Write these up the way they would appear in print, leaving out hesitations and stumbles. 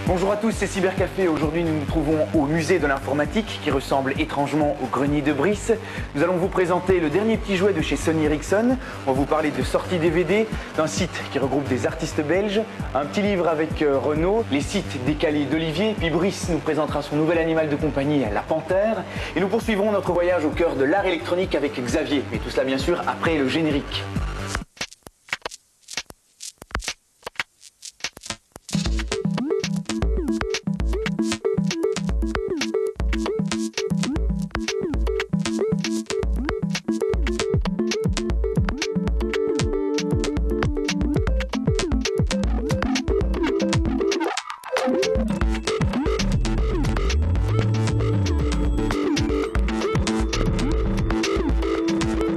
Bonjour à tous, c'est Cybercafé. Aujourd'hui, nous nous trouvons au musée de l'informatique qui ressemble étrangement au grenier de Brice. Nous allons vous présenter le dernier petit jouet de chez Sony Ericsson. On va vous parler de sorties DVD, d'un site qui regroupe des artistes belges, un petit livre avec Renault, les sites décalés d'Olivier, puis Brice nous présentera son nouvel animal de compagnie, la panthère. Et nous poursuivrons notre voyage au cœur de l'art électronique avec Xavier. Mais tout cela, bien sûr, après le générique.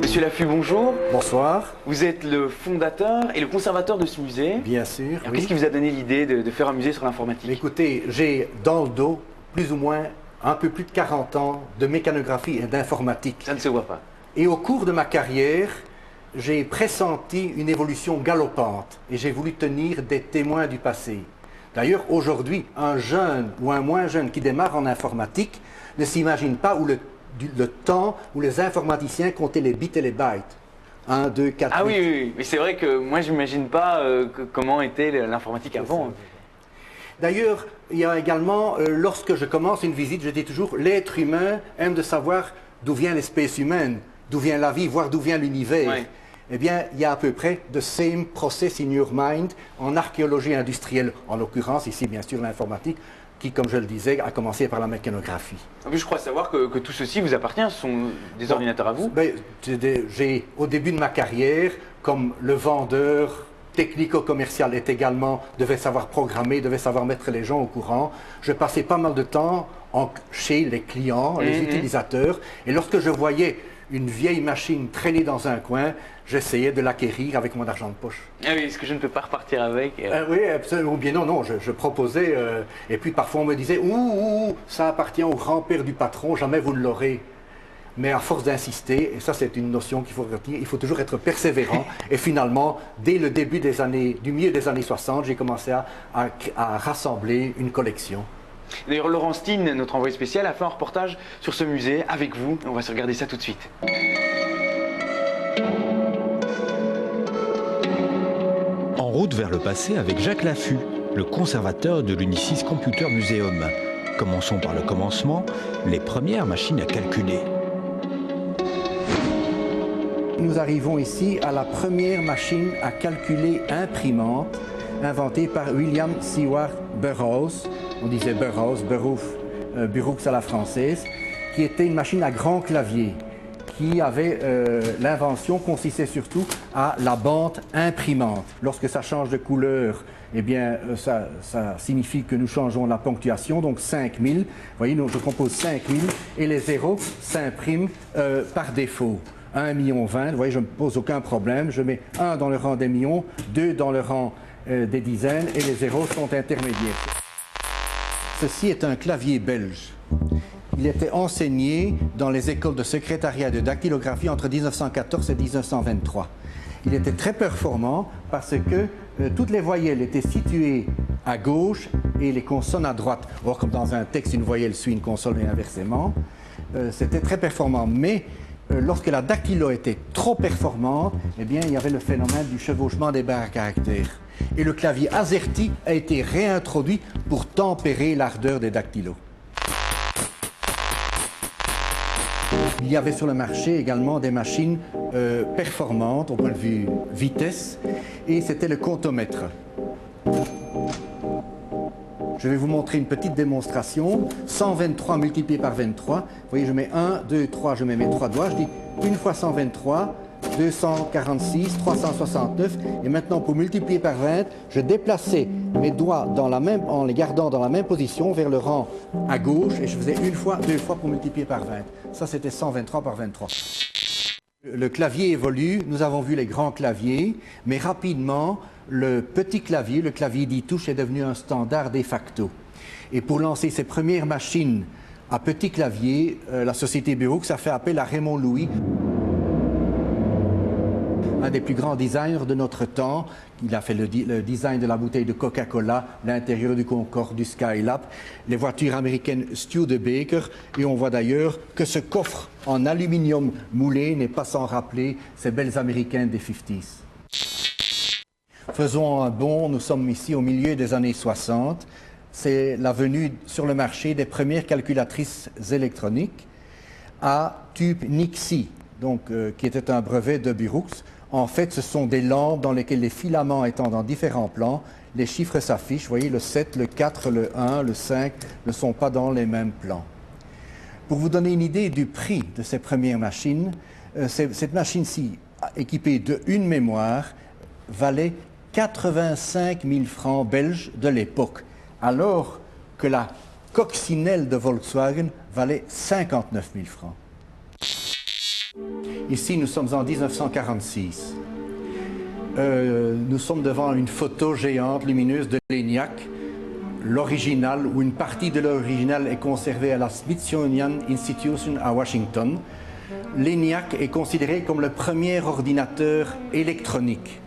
Monsieur Laffu, bonjour. Bonsoir. Vous êtes le fondateur et le conservateur de ce musée. Bien sûr. Alors, qu'est-ce qui vous a donné l'idée de faire un musée sur l'informatique? Écoutez, j'ai dans le dos plus ou moins un peu plus de 40 ans de mécanographie et d'informatique. Ça ne se voit pas. Et au cours de ma carrière, j'ai pressenti une évolution galopante et j'ai voulu tenir des témoins du passé. D'ailleurs, aujourd'hui, un jeune ou un moins jeune qui démarre en informatique ne s'imagine pas où le temps où les informaticiens comptaient les bits et les bytes. 1, 2, 4, Ah 8. oui, mais c'est vrai que moi je n'imagine pas comment était l'informatique avant. D'ailleurs, il y a également, lorsque je commence une visite, je dis toujours, l'être humain aime de savoir d'où vient l'espèce humaine, d'où vient la vie, voire d'où vient l'univers. Ouais. Eh bien, il y a à peu près the same process in your mind en archéologie industrielle, en l'occurrence ici bien sûr l'informatique, qui, comme je le disais, a commencé par la mécanographie. En plus, je crois savoir que tout ceci vous appartient, ce sont des ordinateurs à vous. Ben, j'ai, au début de ma carrière, comme le vendeur technico-commercial devait savoir programmer, devait savoir mettre les gens au courant, je passais pas mal de temps chez les clients, les utilisateurs, et lorsque je voyais une vieille machine traîner dans un coin, j'essayais de l'acquérir avec mon argent de poche. Ah oui, est-ce que je ne peux pas repartir avec Oui, absolument. Ou bien non, je proposais, et puis parfois on me disait « Ouh, ça appartient au grand-père du patron, jamais vous ne l'aurez ». Mais à force d'insister, et ça c'est une notion qu'il faut retenir, il faut toujours être persévérant. Et finalement, dès le début du milieu des années 60, j'ai commencé à rassembler une collection. D'ailleurs, Laurent Steen, notre envoyé spécial, a fait un reportage sur ce musée avec vous. On va se regarder ça tout de suite. En route vers le passé avec Jacques Laffu, le conservateur de l'Unisys Computer Museum. Commençons par le commencement, les premières machines à calculer. Nous arrivons ici à la première machine à calculer imprimante, inventée par William Seward Burroughs. On disait Burroughs, Burroughs à la française, qui était une machine à grand clavier, qui avait l'invention consistait surtout à la bande imprimante. Lorsque ça change de couleur, eh bien, ça signifie que nous changeons la ponctuation, donc 5000. Vous voyez, je compose 5000 et les zéros s'impriment par défaut. 1 million 20, vous voyez, je ne me pose aucun problème. Je mets 1 dans le rang des millions, 2 dans le rang des dizaines et les zéros sont intermédiaires. Ceci est un clavier belge. Il était enseigné dans les écoles de secrétariat et de dactylographie entre 1914 et 1923. Il était très performant parce que toutes les voyelles étaient situées à gauche et les consonnes à droite. Or, comme dans un texte, une voyelle suit une consonne et inversement. C'était très performant. Mais lorsque la dactylo était trop performante, eh bien, il y avait le phénomène du chevauchement des barres à caractères. Et le clavier AZERTY a été réintroduit pour tempérer l'ardeur des dactylos. Il y avait sur le marché également des machines performantes au point de vue vitesse, et c'était le comptomètre. Je vais vous montrer une petite démonstration. 123 multiplié par 23. Vous voyez, je mets 1, 2, 3, je mets mes 3 doigts. Je dis 1 fois 123, 246, 369. Et maintenant, pour multiplier par 20, je déplaçais mes doigts en les gardant dans la même position vers le rang à gauche. Et je faisais 1 fois, 2 fois pour multiplier par 20. Ça, c'était 123 par 23. Le clavier évolue, nous avons vu les grands claviers, mais rapidement, le petit clavier, le clavier 10 touches, est devenu un standard de facto. Et pour lancer ses premières machines à petit clavier, la société Burroughs a fait appel à Raymond Loewy, un des plus grands designers de notre temps. Il a fait le design de la bouteille de Coca-Cola, l'intérieur du Concorde, du Skylab, les voitures américaines Studebaker. Et on voit d'ailleurs que ce coffre en aluminium moulé n'est pas sans rappeler ces belles américaines des 50s. Faisons un bond, nous sommes ici au milieu des années 60. C'est la venue sur le marché des premières calculatrices électroniques à tube Nixie, donc, qui était un brevet de Burroughs. En fait, ce sont des lampes dans lesquelles les filaments étant dans différents plans, les chiffres s'affichent. Vous voyez, le 7, le 4, le 1, le 5 ne sont pas dans les mêmes plans. Pour vous donner une idée du prix de ces premières machines, cette machine-ci, équipée d'une mémoire, valait 85 000 francs belges de l'époque, alors que la coccinelle de Volkswagen valait 59 000 francs. Ici, nous sommes en 1946. Nous sommes devant une photo géante, lumineuse de l'ENIAC, l'original, ou une partie de l'original est conservée à la Smithsonian Institution à Washington. L'ENIAC est considéré comme le premier ordinateur électronique.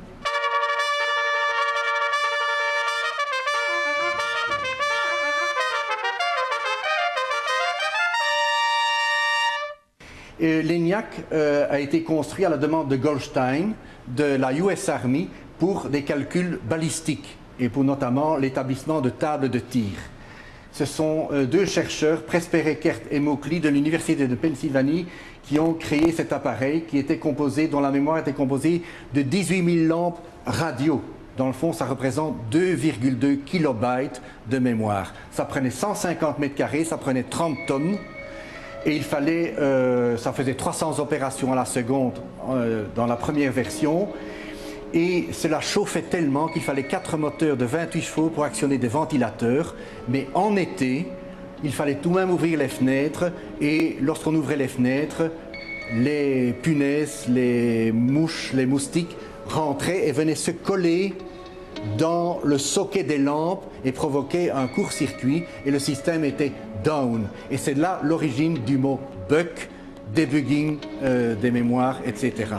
L'ENIAC a été construit à la demande de Goldstein, de la US Army, pour des calculs balistiques et pour notamment l'établissement de tables de tir. Ce sont deux chercheurs, Presper Eckert et Mauchly, de l'Université de Pennsylvanie, qui ont créé cet appareil dont la mémoire était composée de 18 000 lampes radio. Dans le fond, ça représente 2,2 kilobytes de mémoire. Ça prenait 150 mètres carrés, ça prenait 30 tonnes. Et il fallait, ça faisait 300 opérations à la seconde dans la première version. Et cela chauffait tellement qu'il fallait 4 moteurs de 28 chevaux pour actionner des ventilateurs. Mais en été, il fallait tout de même ouvrir les fenêtres. Et lorsqu'on ouvrait les fenêtres, les punaises, les mouches, les moustiques rentraient et venaient se coller dans le socket des lampes et provoquaient un court-circuit. Et le système était down. Et c'est là l'origine du mot bug, debugging des mémoires, etc.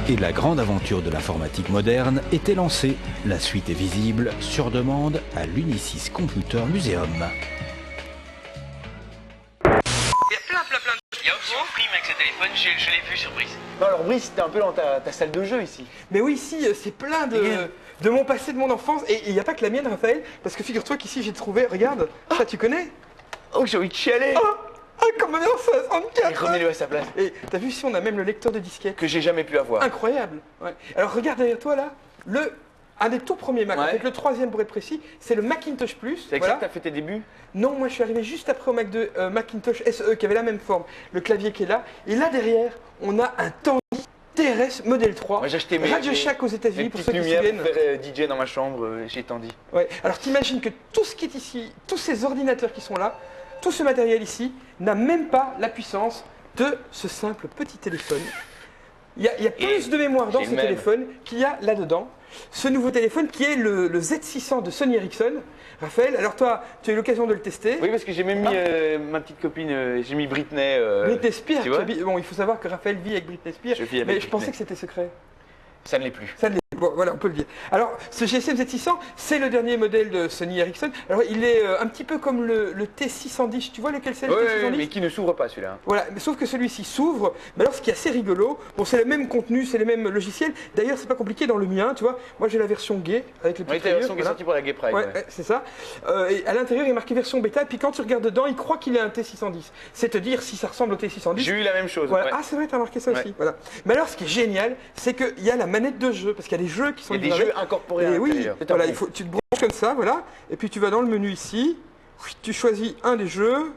Et la grande aventure de l'informatique moderne était lancée. La suite est visible sur demande à l'Unisys Computer Museum. Il y a plein de... Il y a aussi un prime avec ce téléphone, je l'ai vu sur Brice. Non, alors Brice, c'était un peu dans ta salle de jeu ici. Mais oui, ici, c'est plein de mon passé, de mon enfance. Et il n'y a pas que la mienne, Raphaël, parce que figure-toi qu'ici, j'ai trouvé, regarde, ça tu connais? Oh, j'ai envie de chialer. Comme en 64. Et remets-le à sa place. Et t'as vu ici, on a même le lecteur de disquette. Que j'ai jamais pu avoir. Incroyable. Ouais. Alors regarde derrière toi là, un des tout premiers Mac, avec le troisième pour être précis, c'est le Macintosh Plus. C'est avec ça que tu as fait tes débuts? Non, moi je suis arrivé juste après au Mac de Macintosh SE qui avait la même forme, le clavier qui est là. Et là derrière, on a un Tandy TRS Model 3. Moi j'ai acheté Radio Shack aux États-Unis pour ceux qui se souviennent. pour faire DJ dans ma chambre chez Tandy. Ouais. Alors t'imagines que tout ce qui est ici, tous ces ordinateurs qui sont là, tout ce matériel ici n'a même pas la puissance de ce simple petit téléphone. Il y a plus de mémoire dans ce téléphone qu'il y a là-dedans. Ce nouveau téléphone qui est le Z600 de Sony Ericsson. Raphaël, alors toi, tu as eu l'occasion de le tester. Oui, parce que j'ai même mis ma petite copine, j'ai mis Britney. Britney Spears, tu vois bon, il faut savoir que Raphaël vit avec Britney Spears, mais je pensais que c'était secret. Ça ne l'est plus. Ça ne l'est. Bon, voilà, on peut le dire. Alors, ce GSM Z600, c'est le dernier modèle de Sony Ericsson. Alors, il est un petit peu comme le T610. Tu vois lequel c'est, le T610? Oui, mais qui ne s'ouvre pas celui-là. Voilà, mais sauf que celui-ci s'ouvre. Mais alors, ce qui est assez rigolo, bon, c'est le même contenu, c'est les mêmes logiciels. D'ailleurs, c'est pas compliqué dans le mien, tu vois. Moi, j'ai la version gay avec le petit. Oui, t'as la version qui est sortie pour la Gay Pride. Ouais. C'est ça. Et à l'intérieur, il est marqué version bêta. Et puis, quand tu regardes dedans, il croit qu'il est un T610. C'est-à-dire si ça ressemble au T610. J'ai eu la même chose. Voilà. Ouais. Ah, c'est vrai, t'as marqué ça aussi. Voilà. Mais alors, ce qui est génial, c'est qu'il y a la manette de jeu, parce qu'il y a des jeux qui sont Il y a des jeux incorporés à l'intérieur. Oui, voilà, tu te branches comme ça, voilà, et puis tu vas dans le menu ici, tu choisis un des jeux,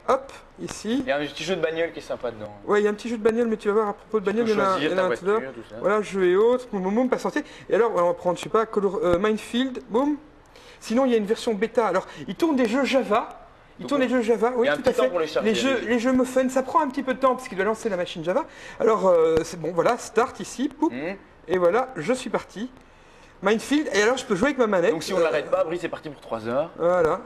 hop, ici. Il y a un petit jeu de bagnole qui est sympa dedans. Ouais, il y a un petit jeu de bagnole, mais tu vas voir à propos de bagnole, il y en a un tout là. Voilà, jeux et autres, boum, patienter. Et alors, on va prendre, je sais pas, Minefield, boum. Sinon, il y a une version bêta. Alors, il tourne des jeux Java. Il tourne les jeux Java, oui, tout à fait. Les jeux Muffin, ça prend un petit peu de temps parce qu'il doit lancer la machine Java. Alors, c'est bon, voilà, start ici, boum, et voilà, je suis parti. Minefield, et alors je peux jouer avec ma manette. Donc si on ne l'arrête pas, Brice est parti pour 3 heures. Voilà.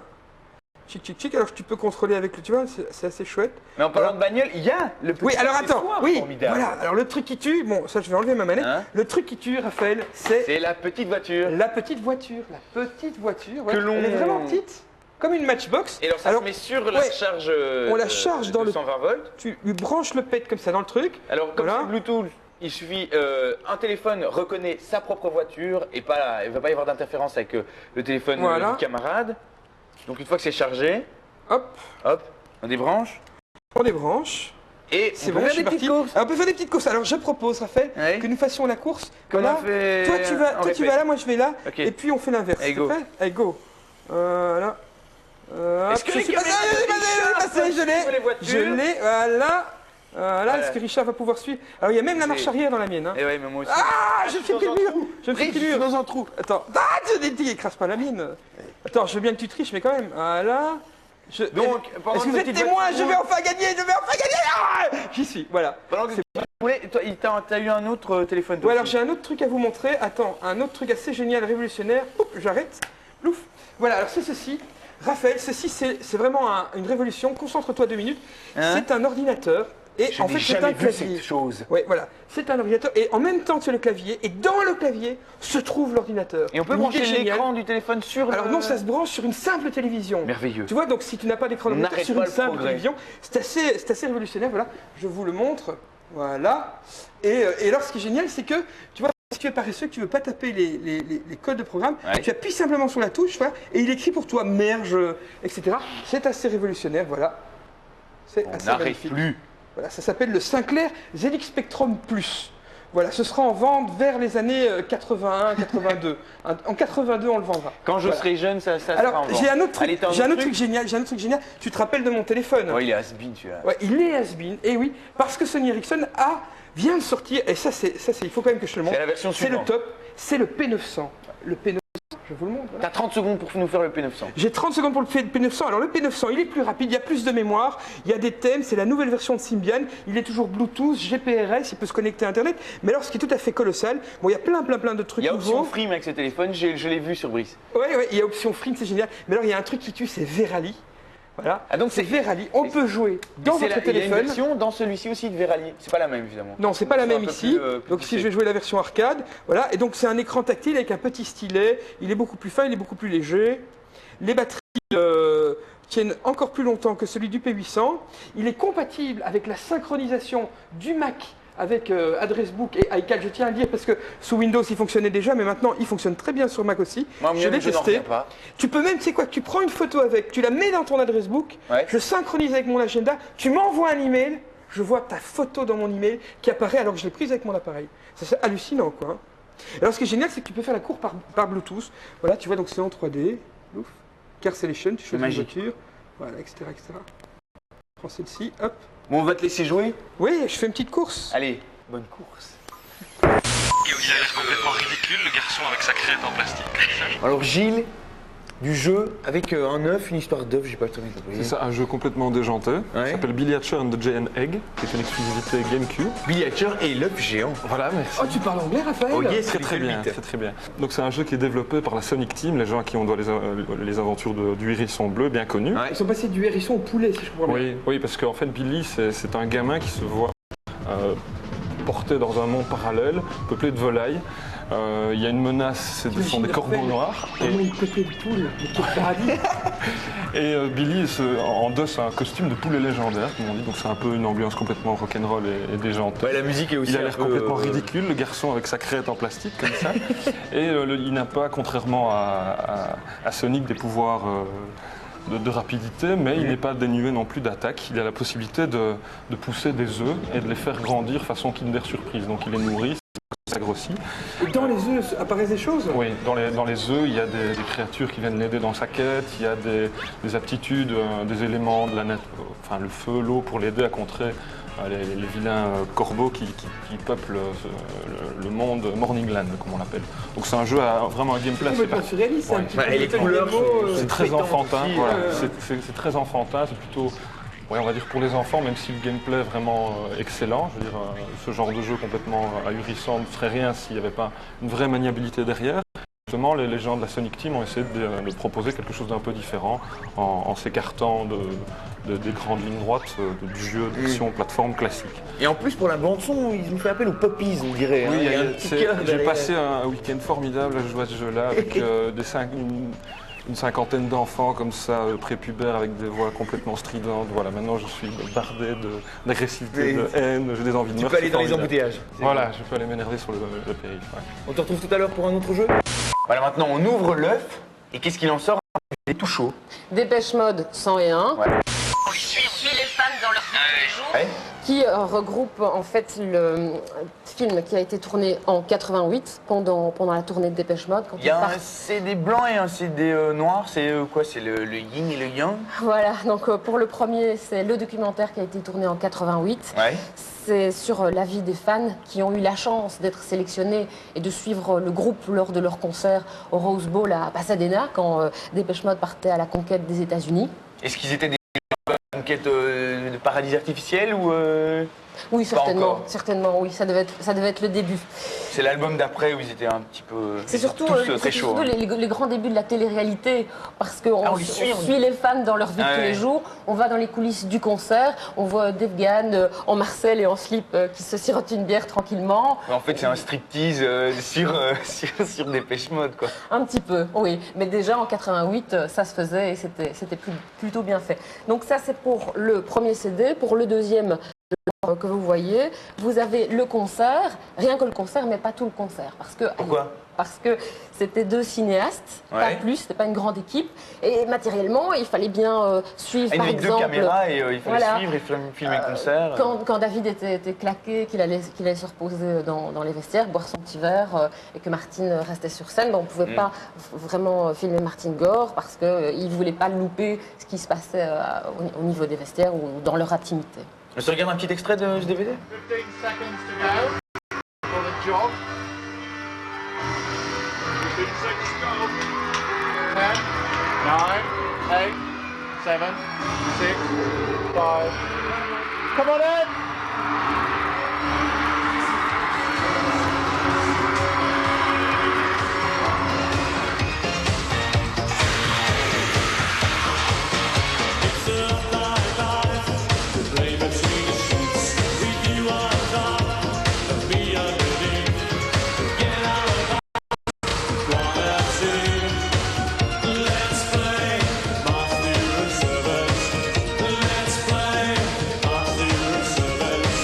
chic. Alors tu peux contrôler avec le, tu vois, c'est assez chouette. Mais en parlant de bagnole, il y a le petit Oui, alors attends, accessoire oui, formidable. voilà. Alors le truc qui tue, bon, ça je vais enlever ma manette. Hein? Le truc qui tue, Raphaël, c'est C'est la petite voiture. la petite voiture. La petite voiture, ouais. Que l'on- Elle est vraiment petite, comme une Matchbox. Et alors ça se met sur la ouais, charge. on la charge dans le 120 volts. Tu lui branches le pet comme ça dans le truc. Alors comme Voilà. c'est Bluetooth, il suffit un téléphone reconnaît sa propre voiture et pas, il ne va pas y avoir d'interférence avec le téléphone Voilà. du camarade. Donc une fois que c'est chargé, Hop, hop, on débranche on les branche. et C'est on bon, peut je faire suis des petites parti. courses. Alors, on peut faire des petites courses. Alors je propose, Raphaël, Ouais. que nous fassions la course. Comme Voilà. on fait Toi tu en vas répète. là, moi je vais là, Ok. et puis on fait l'inverse. Allez, T'es go. prêt? Allez, go. Voilà. Est-ce que Je les suis passé, caméras je l'ai, sur les voitures je l'ai, voilà. Voilà, est-ce que Richard va pouvoir suivre? Alors il y a même la marche arrière dans la mienne. Hein. Et ouais, mais moi aussi. Ah, je me fais dans pris un le mur. trou. Je me fais Brice, pris je le suis mur. dans un trou. Attends, écrase pas la mienne. Attends, je veux bien que tu triches, mais quand même. Voilà. Donc, pendant Est-ce que que vous êtes petite témoin? voiture Je vais enfin gagner, Ah, j'y suis, voilà. Pendant que tu roulais, toi, t'as eu un autre téléphone toi Ouais, alors aussi. j'ai un autre truc à vous montrer. Attends, un autre truc assez génial, révolutionnaire. Oups, j'arrête. Plouf. Voilà, alors c'est ceci. Raphaël, ceci c'est vraiment une révolution. Concentre-toi 2 minutes. Hein? C'est un ordinateur. Et Je en n'ai fait, c'est jamais un vu clavier. cette chose. Ouais, voilà. C'est un ordinateur. Et en même temps que c'est le clavier, et dans le clavier, se trouve l'ordinateur. Et on peut Une idée brancher géniale. l'écran du téléphone sur Alors le... non, ça se branche sur une simple télévision. Merveilleux. Tu vois, donc si tu n'as pas d'écran On d'ordinateur n'arrête sur pas une le simple progrès. télévision, c'est assez révolutionnaire. Voilà, je vous le montre. Voilà. Et alors, ce qui est génial, c'est que, tu vois, si tu es paresseux, que tu ne veux pas taper les codes de programme, Ouais. tu appuies simplement sur la touche, voilà, et il écrit pour toi merge, etc. C'est assez révolutionnaire, voilà. C'est On assez n'arrête magnifique. plus. Voilà, ça s'appelle le Sinclair ZX Spectrum Plus. Voilà, ce sera en vente vers les années 81, 82. En 82, on le vendra. Quand je Voilà. serai jeune, ça sera en Alors, vente. j'ai un autre truc, Allez, t'as j'ai un autre truc truc génial, Tu te rappelles de mon téléphone? Ouais, il est has-been, tu vois. Ouais, il est has-been, et oui, parce que Sony Ericsson vient de sortir, et ça, il faut quand même que je te le montre. C'est la version C'est le suivante. top, c'est le P900. Le P900, je vous le montre. Voilà. T'as 30 secondes pour nous faire le P900. J'ai 30 secondes pour le P900. Alors le P900, il est plus rapide, il y a plus de mémoire, il y a des thèmes, c'est la nouvelle version de Symbian, il est toujours Bluetooth, GPRS, il peut se connecter à Internet, mais alors ce qui est tout à fait colossal, bon, il y a plein de trucs Il y a option nouveaux. free avec ce téléphone, je l'ai vu sur Brice. Ouais, il y a option free, c'est génial. Mais alors il y a un truc qui tue, c'est Verali. Voilà. Ah, donc c'est Verali. On peut jouer dans C'est votre il y a une téléphone. version dans celui-ci aussi de Verali. C'est pas la même évidemment. Non, c'est pas la C'est même un peu ici. plus Donc poussé. ici, je vais jouer la version arcade. Voilà. Et donc c'est un écran tactile avec un petit stylet. Il est beaucoup plus fin, il est beaucoup plus léger. Les batteries tiennent encore plus longtemps que celui du P800. Il est compatible avec la synchronisation du Mac avec Address Book et iCal. Je tiens à le dire parce que sous Windows il fonctionnait déjà, mais maintenant il fonctionne très bien sur Mac aussi. Moi, je l'ai je n'en testé. reviens pas. Tu peux même, tu sais quoi, tu prends une photo avec, tu la mets dans ton Address Book, Ouais. je synchronise avec mon agenda, tu m'envoies un email, je vois ta photo dans mon email qui apparaît alors que je l'ai prise avec mon appareil. Ça, c'est hallucinant, quoi. hein. Alors ce qui est génial, c'est que tu peux faire la course par Bluetooth. Voilà, tu vois, donc c'est en 3D. Ouf. Car Selection, tu choisis une magique. voiture. Voilà, etc. Prends celle-ci, hop. Bon, on va te laisser jouer. Oui, je fais une petite course. Allez, bonne course. Il a l'air complètement ridicule, le garçon avec sa crête en plastique. Alors Gilles, du jeu avec un œuf, une histoire d'œuf, j'ai pas très bien compris. C'est ça, un jeu complètement déjanté. Ouais. Ça s'appelle Billy Hatcher and the Giant Egg, qui est une exclusivité GameCube. Billy Hatcher et l'œuf géant. Voilà, merci. Oh, tu parles anglais, Raphaël? Oh yes, Très bien, très bien. Donc c'est un jeu qui est développé par la Sonic Team, les gens à qui on doit les aventures du hérisson bleu, bien connus. Ouais. Ils sont passés du hérisson au poulet, si je comprends bien. Oui, parce qu'en fait Billy, c'est un gamin qui se voit porté dans un monde parallèle, peuplé de volailles. Il y a une menace, ce sont des corbeaux noirs. Comment il peuplait de poules? Mais quel paradis! Et Billy endosse un costume de poulet légendaire, comme on dit, donc c'est un peu une ambiance complètement rock'n'roll et déjantée. Ouais, la musique est aussi Il a un l'air peu, complètement ridicule, le garçon avec sa crête en plastique comme ça. Et il n'a pas, contrairement à Sonic, des pouvoirs de rapidité, mais il n'est pas dénué non plus d'attaque. Il a la possibilité de pousser des œufs et de les faire grandir façon Kinder Surprise. Donc il les nourrit, ça grossit. Et dans les œufs apparaissent des choses? Oui, dans les œufs, il y a des créatures qui viennent l'aider dans sa quête, il y a des aptitudes, des éléments de la nature, enfin le feu, l'eau pour l'aider à contrer les vilains corbeaux qui peuplent le monde Morningland, comme on l'appelle. Donc c'est un jeu à vraiment un gameplay assez Complètement surréaliste, c'est un Ouais. petit Bah, peu et les Little couleurs Nemo, sont- c'est très pétante enfantin, aussi, voilà. euh. C'est très enfantin, c'est plutôt, ouais, on va dire pour les enfants, même si le gameplay est vraiment excellent. Je veux dire, ce genre de jeu complètement ahurissant ne serait rien s'il n'y avait pas une vraie maniabilité derrière. justement, les gens de la Sonic Team ont essayé de proposer quelque chose d'un peu différent en s'écartant des grandes lignes droites du jeu d'action plateforme classique. Et en plus, pour la bande-son, ils ont fait appel aux poppies, on dirait. Oui, hein. Il y a un petit cœur j'ai derrière. passé un week-end formidable à jouer à ce jeu-là avec une cinquantaine d'enfants comme ça, prépubères, avec des voix complètement stridentes. Voilà, maintenant je suis bardé d'agressivité, de haine, j'ai des envies de Tu meurtre. peux aller dans les formidable. embouteillages. Voilà, je peux aller m'énerver sur le périph'. Ouais. On te retrouve tout à l'heure pour un autre jeu. Voilà, maintenant on ouvre l'œuf. Et qu'est-ce qu'il en sort? Il est tout chaud. Dépêche Mode 101. Ouais. On suit les fans dans leur vie tous les jours. Ouais. Qui regroupe en fait le film qui a été tourné en 88 pendant la tournée de Dépêche Mode. Quand Il y a un CD blanc et un CD noir. C'est quoi? C'est le yin et le yang? Voilà, donc pour le premier, c'est le documentaire qui a été tourné en 88. Ouais. C'est sur la vie des fans qui ont eu la chance d'être sélectionnés et de suivre le groupe lors de leur concert au Rose Bowl à Pasadena quand Dépêche Mode partait à la conquête des États-Unis. Est-ce qu'ils étaient des conquêtes de paradis artificiel ou Oui, certainement, encore. certainement, oui, ça devait être le début. c'est l'album d'après où ils étaient un petit peu C'est surtout, tous très chauds. surtout les grands débuts de la télé-réalité, parce qu'on on les suit, suit les fans dans leur vie Ah tous ouais. les jours, on va dans les coulisses du concert, on voit Dave Gann en Marcel et en slip qui se sirote une bière tranquillement. En fait, c'est un striptease sur Dépêche Mode, quoi. Un petit peu, oui. Mais déjà en 88, ça se faisait et c'était plutôt bien fait. Donc ça, c'est pour le premier CD. Pour le deuxième que vous voyez, vous avez le concert, rien que le concert, mais pas tout le concert. Pourquoi? Parce que c'était deux cinéastes, pas Ouais. plus, c'était pas une grande équipe. Et matériellement, il fallait bien suivre, Il y par avait deux exemple... caméras et il fallait voilà. suivre et filmer le concert. Quand David était claqué, qu'il allait se reposer dans les vestiaires, boire son petit verre et que Martine restait sur scène, on ne pouvait pas vraiment filmer Martine Gore parce qu'il ne voulait pas louper ce qui se passait au niveau des vestiaires ou dans leur intimité. On se regarde un petit extrait de ce DVD? 15 seconds to go for the jog. 15 seconds to go. 10, 9, 8, 7, 6, 5. Come on in!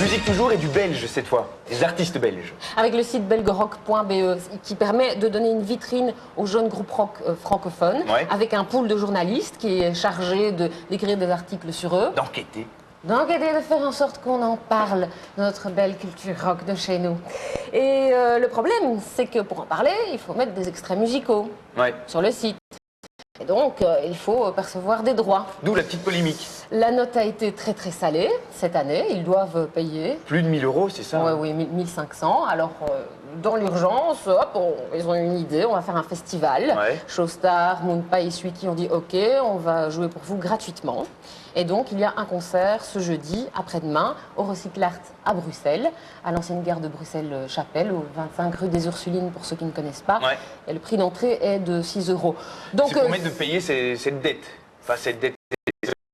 Musique toujours et du belge cette fois, des artistes belges. Avec le site belgerock.be qui permet de donner une vitrine aux jeunes groupes rock francophones, Ouais. avec un pool de journalistes qui est chargé d'écrire des articles sur eux. D'enquêter. D'enquêter, de faire en sorte qu'on en parle de notre belle culture rock de chez nous. Et le problème, c'est que pour en parler, il faut mettre des extraits musicaux Ouais. sur le site. Et donc, il faut percevoir des droits. D'où la petite polémique. La note a été très très salée cette année, ils doivent payer. Plus de 1000 €, c'est ça? Ouais, oui, 1500. Alors, dans l'urgence, hop, ils ont eu une idée, on va faire un festival. Ouais. Showstar, Moonpie et Sweetie ont dit OK, on va jouer pour vous gratuitement. Et donc, il y a un concert ce jeudi, après-demain, au Recyclart à Bruxelles, à l'ancienne gare de Bruxelles-Chapelle, au 25 rue des Ursulines, pour ceux qui ne connaissent pas. Ouais. Et le prix d'entrée est de 6 €. Donc, C'est pour mettre de payer cette dette. Enfin, cette dette,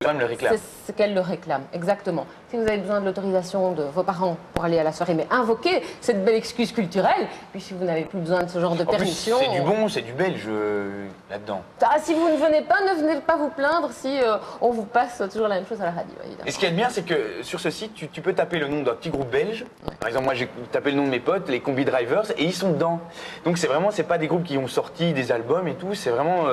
quand même le réclame. c'est ce qu'elle le réclame, exactement. Si vous avez besoin de l'autorisation de vos parents pour aller à la soirée, mais invoquez cette belle excuse culturelle. Puis si vous n'avez plus besoin de ce genre de En plus, permission... c'est du bon, c'est du belge là-dedans. Ah, si vous ne venez pas, ne venez pas vous plaindre si on vous passe toujours la même chose à la radio, évidemment. Et ce qui est bien, c'est que sur ce site, tu peux taper le nom d'un petit groupe belge. Par exemple, moi, j'ai tapé le nom de mes potes, les Combi Drivers, et ils sont dedans. Donc, c'est pas des groupes qui ont sorti des albums et tout. C'est vraiment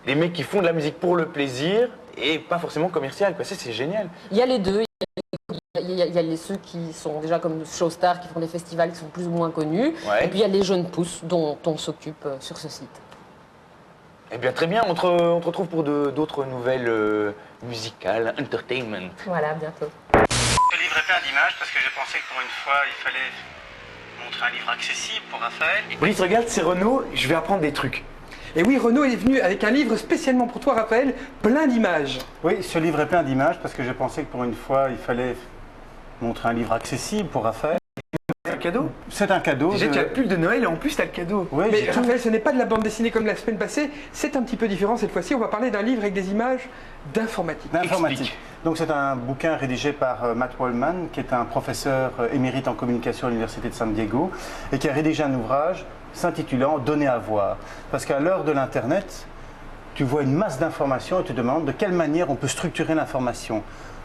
des mecs qui font de la musique pour le plaisir et pas forcément commercial. Ça, c'est génial. Il y a les deux. Il y a ceux qui sont déjà comme Showstar, qui font des festivals qui sont plus ou moins connus. Ouais. Et puis il y a les jeunes pousses dont on s'occupe sur ce site. Eh bien, très bien. On te retrouve pour d'autres nouvelles musicales, entertainment. Voilà, bientôt. Je livrais plein d'images parce que j'ai pensé que pour une fois, il fallait montrer un livre accessible pour Raphaël. Brice, regarde, c'est Renaud. Je vais apprendre des trucs. Et oui, Renaud est venu avec un livre spécialement pour toi, Raphaël, plein d'images. Oui, ce livre est plein d'images parce que j'ai pensé que pour une fois, il fallait montrer un livre accessible pour Raphaël. cadeau. C'est un cadeau. Déjà, tu as le pull de Noël et en plus, tu as le cadeau. Oui, Mais Raphaël, ce n'est pas de la bande dessinée comme la semaine passée, c'est un petit peu différent cette fois-ci. On va parler d'un livre avec des images d'informatique. Donc c'est un bouquin rédigé par Matt Waldman, qui est un professeur émérite en communication à l'Université de San Diego, et qui a rédigé un ouvrage s'intitulant « Donner à voir ». Parce qu'à l'heure de l'Internet, tu vois une masse d'informations et tu te demandes de quelle manière on peut structurer l'information.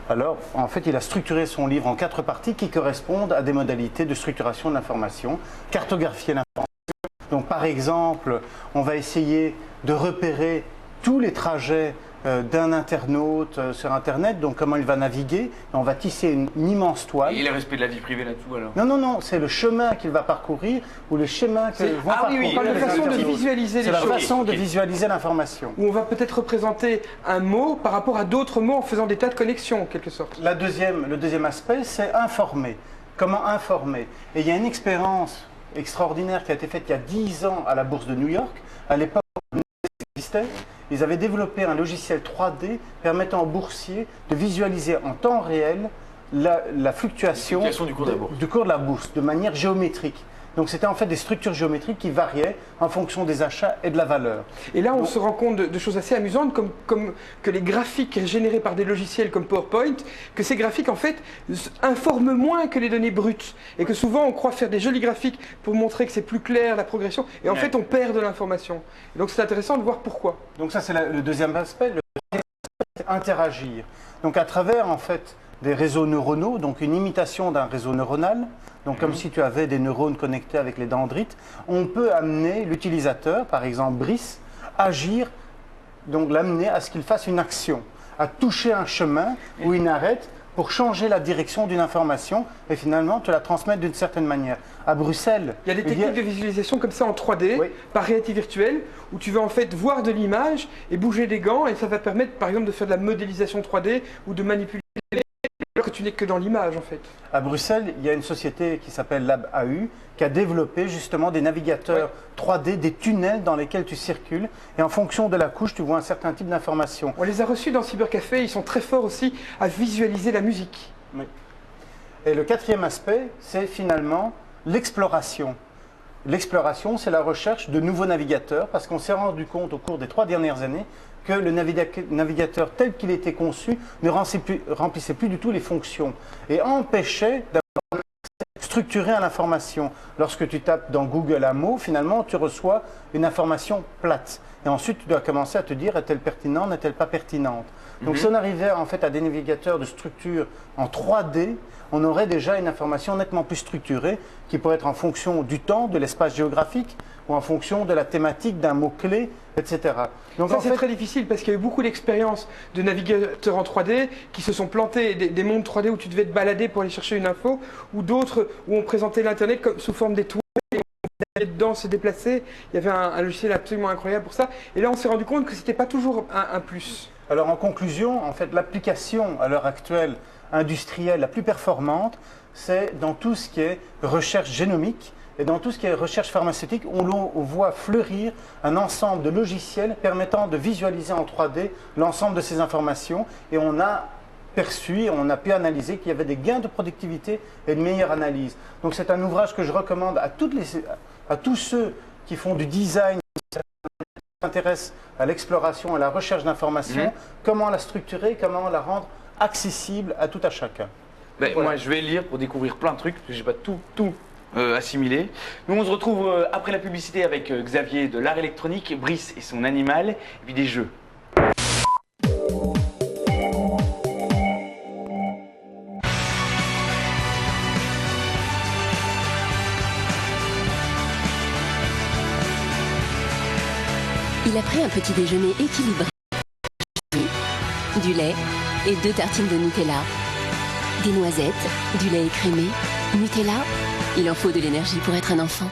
Alors, en fait, il a structuré son livre en 4 parties qui correspondent à des modalités de structuration de l'information. Cartographier l'information. Donc, par exemple, on va essayer de repérer tous les trajets d'un internaute sur Internet, donc comment il va naviguer. On va tisser une immense toile. Et le respect de la vie privée là-dessous alors? Non, c'est le chemin qu'il va parcourir ou le chemin que vont parcourir. On parle de façon de visualiser les choses. C'est la façon de visualiser l'information. Où on va peut-être représenter un mot par rapport à d'autres mots en faisant des tas de connexions en quelque sorte. Le deuxième aspect, c'est informer. Comment informer? Et il y a une expérience extraordinaire qui a été faite il y a 10 ans à la bourse de New York. À l'époque, ils avaient développé un logiciel 3D permettant aux boursiers de visualiser en temps réel la fluctuation du cours de la bourse de manière géométrique. Donc c'était en fait des structures géométriques qui variaient en fonction des achats et de la valeur. Et là on se rend compte de choses assez amusantes comme que les graphiques générés par des logiciels comme PowerPoint, que ces graphiques en fait informent moins que les données brutes. Et que souvent on croit faire des jolis graphiques pour montrer que c'est plus clair la progression. Et en fait on perd de l'information. Donc c'est intéressant de voir pourquoi. Donc ça c'est le deuxième aspect. Le deuxième aspect, c'est interagir. Donc à travers en fait des réseaux neuronaux, donc une imitation d'un réseau neuronal, donc comme si tu avais des neurones connectés avec les dendrites, on peut amener l'utilisateur, par exemple Brice, agir, donc l'amener à ce qu'il fasse une action, à toucher un chemin ou une arête pour changer la direction d'une information et finalement te la transmettre d'une certaine manière. À Bruxelles... Il y a des techniques de visualisation comme ça en 3D, par réalité virtuelle, où tu vas en fait voir de l'image et bouger des gants et ça va permettre par exemple de faire de la modélisation 3D ou de manipuler alors que tu n'es que dans l'image en fait. À Bruxelles, il y a une société qui s'appelle Lab AU qui a développé justement des navigateurs 3D, des tunnels dans lesquels tu circules et en fonction de la couche, tu vois un certain type d'information. On les a reçus dans Cybercafé, ils sont très forts aussi à visualiser la musique. Oui. Et le quatrième aspect, c'est finalement l'exploration. L'exploration, c'est la recherche de nouveaux navigateurs parce qu'on s'est rendu compte au cours des 3 dernières années que le navigateur tel qu'il était conçu ne remplissait plus du tout les fonctions et empêchait d'avoir structuré à l'information. Lorsque tu tapes dans Google un mot, finalement, tu reçois une information plate. Et ensuite, tu dois commencer à te dire, est-elle pertinente, n'est-elle pas pertinente? Donc, si on arrivait en fait à des navigateurs de structure en 3D, on aurait déjà une information nettement plus structurée qui pourrait être en fonction du temps, de l'espace géographique ou en fonction de la thématique d'un mot-clé, etc. Donc ça, c'est très difficile parce qu'il y a eu beaucoup d'expériences de navigateurs en 3D qui se sont plantés, des mondes 3D où tu devais te balader pour aller chercher une info, ou d'autres où on présentait l'Internet comme sous forme d'étoiles. Dedans se déplacer, il y avait un logiciel absolument incroyable pour ça. Et là, on s'est rendu compte que ce n'était pas toujours un plus. Alors, en conclusion, en fait, l'application à l'heure actuelle industrielle la plus performante, c'est dans tout ce qui est recherche génomique et dans tout ce qui est recherche pharmaceutique, on voit fleurir un ensemble de logiciels permettant de visualiser en 3D l'ensemble de ces informations et on a perçu, on a pu analyser qu'il y avait des gains de productivité et de meilleure analyse. Donc c'est un ouvrage que je recommande à tous ceux qui font du design, qui s'intéressent à l'exploration, à la recherche d'informations, comment la structurer, comment la rendre accessible à tout à chacun. Ben, voilà. Moi je vais lire pour découvrir plein de trucs, parce que je n'ai pas tout assimilé. Nous on se retrouve après la publicité avec Xavier de l'art électronique, Brice et son animal, et puis des jeux. Il a pris un petit déjeuner équilibré, du lait et 2 tartines de Nutella, des noisettes, du lait écrémé, Nutella, il en faut de l'énergie pour être un enfant.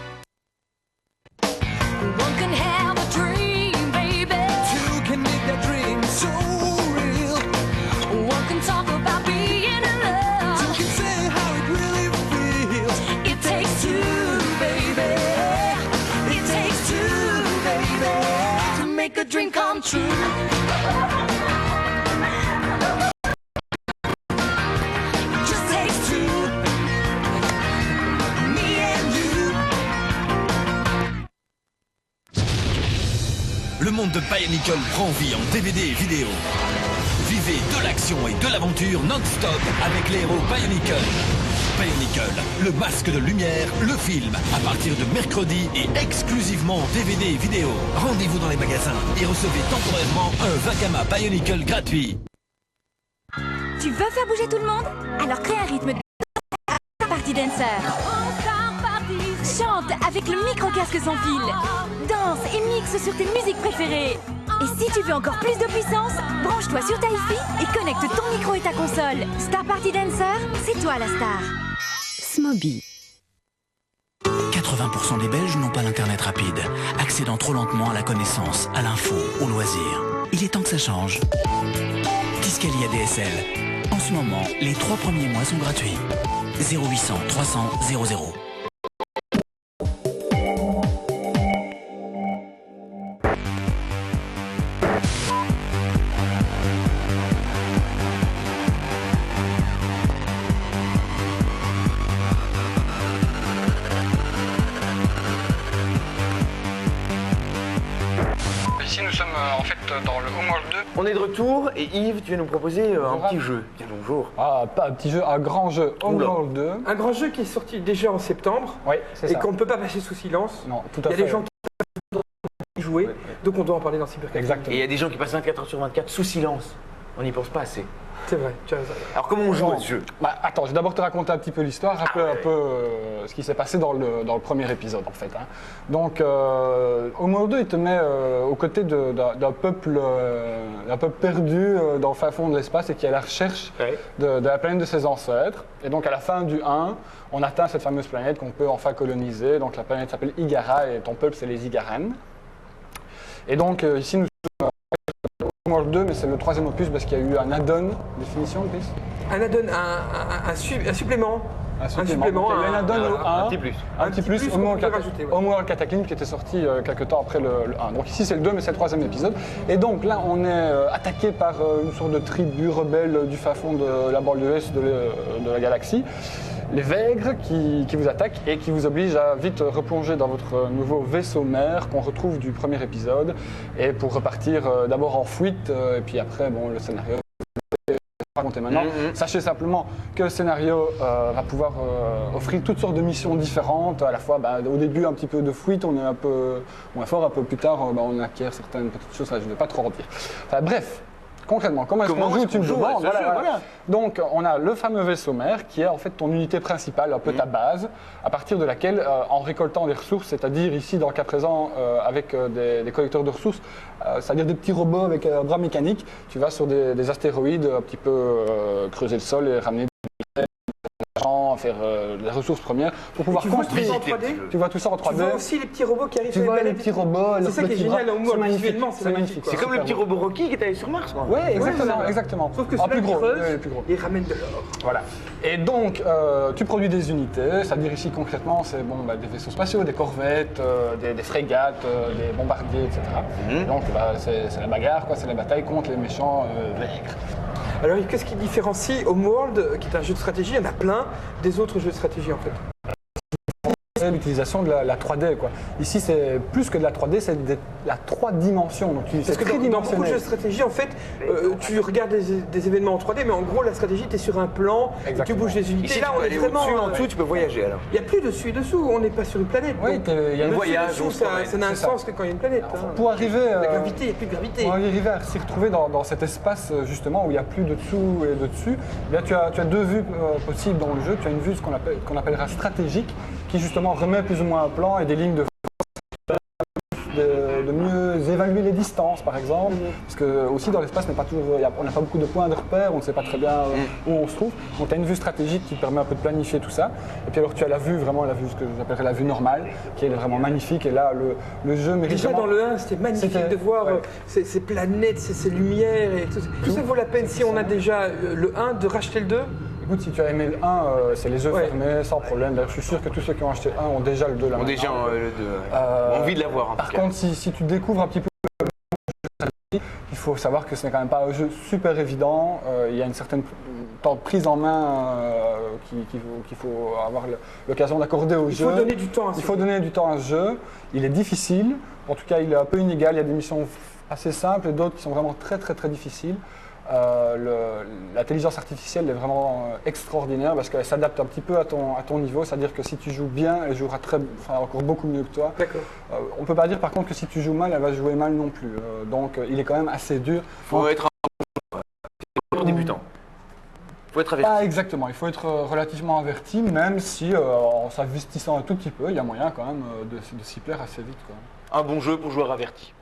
A dream come true. Just takes two. Me le monde de Bionicle prend vie en DVD et vidéo. Vivez de l'action et de l'aventure non-stop avec les héros Bionicle. Bionicle, le masque de lumière, le film, à partir de mercredi et exclusivement en DVD et vidéo. Rendez-vous dans les magasins et recevez temporairement un Vacama Bionicle gratuit. Tu veux faire bouger tout le monde? Alors crée un rythme de Party Dancer. Chante avec le micro-casque sans fil. Danse et mixe sur tes musiques préférées. Et si tu veux encore plus de puissance, branche-toi sur ta Hi-Fi et connecte ton micro et ta console. Star Party Dancer, c'est toi la star. Smoby. 80% des Belges n'ont pas l'internet rapide, accédant trop lentement à la connaissance, à l'info, aux loisirs. Il est temps que ça change. Tiscali ADSL. En ce moment, les 3 premiers mois sont gratuits. 0800 300 00. Ici nous sommes en fait dans le Homeworld 2. On est de retour et Yves, tu vas nous proposer un petit jeu. Bien bonjour. Ah, pas un petit jeu, un grand jeu, Homeworld 2. Un grand jeu qui est sorti déjà en septembre. Oui, c'est ça. Et qu'on ne peut pas passer sous silence. Non, tout à fait. Il y a des gens qui jouent, donc on doit en parler dans Cybercafé. Exactement. Et il y a des gens qui passent 24 heures sur 24 sous silence. On n'y pense pas assez. C'est vrai, tu as raison. Alors comment on joue à ce jeu? Attends, je vais d'abord te raconter un petit peu l'histoire, rappeler un peu ce qui s'est passé dans le premier épisode en fait. Hein. Donc, Homeworld 2, il te met aux côtés d'un peuple perdu dans le fin fond de l'espace et qui est à la recherche de la planète de ses ancêtres. Et donc à la fin du 1, on atteint cette fameuse planète qu'on peut enfin coloniser. Donc la planète s'appelle Igara et ton peuple c'est les Igarens. Et donc ici nous sommes Homeworld 2, mais c'est le 3e opus parce qu'il y a eu un add-on, définition, Chris? Un add-on, un supplément. Un supplément. Il y a eu un add-on au 1. Un petit plus. Homeworld Cataclysm qui était sorti quelques temps après le 1. Donc ici c'est le 2, mais c'est le 3e épisode. Et donc là on est attaqué par une sorte de tribu rebelle du fin fond de la banlieue est de la galaxie. Les Vègres qui vous attaquent et qui vous obligent à vite replonger dans votre nouveau vaisseau mère qu'on retrouve du premier épisode et pour repartir d'abord en fuite et puis après bon, le scénario raconter maintenant. Sachez simplement que le scénario va pouvoir offrir toutes sortes de missions différentes. À la fois, au début, un petit peu de fuite, on est un peu moins fort. Un peu plus tard, on acquiert certaines petites choses. Je ne vais pas trop en dire. Enfin, bref. Concrètement, comment est-ce qu'on joue? Tu me demandes. Voilà. Donc, on a le fameux vaisseau mère qui est en fait ton unité principale, un peu ta base, à partir de laquelle, en récoltant des ressources, c'est-à-dire ici, dans le cas présent, avec des collecteurs de ressources, c'est-à-dire des petits robots avec un bras mécanique, tu vas sur des astéroïdes un petit peu creuser le sol et ramener faire des ressources premières pour pouvoir construire. Tu vois tout ça en 3D. Tu vois aussi les petits robots qui arrivent sur les planètes. Tu vois les petits robots. C'est ça qui est génial en Homeworld, visuellement, c'est magnifique. C'est comme le petit robot Rocky qui est allé sur Mars. Oui, exactement. Sauf que en plus gros. Il ramène de l'or. Voilà. Et donc, tu produis des unités, c'est-à-dire ici concrètement, c'est des vaisseaux spatiaux, des corvettes, des frégates, des bombardiers, etc. Et donc, c'est la bagarre, c'est la bataille contre les méchants Vègres. Alors, qu'est-ce qui différencie Homeworld, qui est un jeu de stratégie, il y en a plein, des autres jeux de stratégie en fait? L'utilisation de la 3D quoi. Ici c'est plus que de la 3D, c'est de la 3 dimensions. Donc parce que dans beaucoup de jeux de stratégie en fait, tu regardes des événements en 3D, mais en gros la stratégie tu es sur un plan, et tu bouges des unités. Ici, là on est vraiment en dessous, tu peux voyager alors. Il n'y a plus dessus et dessous, on n'est pas sur une planète. Oui, il y a un voyage. Ça n'a un sens que quand il y a une planète. Pour arriver la gravité, il n'y a plus de gravité. Pour arriver à s'y retrouver dans cet espace justement où il n'y a plus de dessous et de dessus, là tu as deux vues possibles dans le jeu. Tu as une vue qu'on appellera stratégique, qui justement remet plus ou moins un plan et des lignes de mieux évaluer les distances par exemple, parce que aussi dans l'espace on n'a pas beaucoup de points de repère, on ne sait pas très bien où on se trouve, donc tu as une vue stratégique qui permet un peu de planifier tout ça, et puis alors tu as la vue, ce que j'appellerais la vue normale, qui est vraiment magnifique, et là le jeu mérite déjà dans le 1 c'était magnifique de voir ces planètes, ces lumières, et tout ça vaut la peine si on a déjà le 1 de racheter le 2. Écoute, si tu as aimé le 1, c'est les yeux fermés, sans problème. D'ailleurs, je suis sûr que tous ceux qui ont acheté le 1 ont déjà le 2 là. Ont déjà le 2. Envie de l'avoir. Par contre, si tu découvres un petit peu il faut savoir que ce n'est quand même pas un jeu super évident. Il y a une certaine temps de prise en main qu'il faut avoir l'occasion d'accorder au jeu. Il faut donner du temps à ce jeu. Il faut donner du temps à ce jeu. Il est difficile. En tout cas, il est un peu inégal. Il y a des missions assez simples et d'autres qui sont vraiment très difficiles. L'intelligence artificielle est vraiment extraordinaire parce qu'elle s'adapte un petit peu à ton niveau. C'est-à-dire que si tu joues bien, elle jouera encore beaucoup mieux que toi. On ne peut pas dire par contre que si tu joues mal, elle va jouer mal non plus. Donc il est quand même assez dur. Il faut être un débutant. Il faut être averti. Ah, exactement, il faut être relativement averti, même si en s'investissant un tout petit peu, il y a moyen quand même de s'y plaire assez vite. Quoi. Un bon jeu pour joueurs avertis.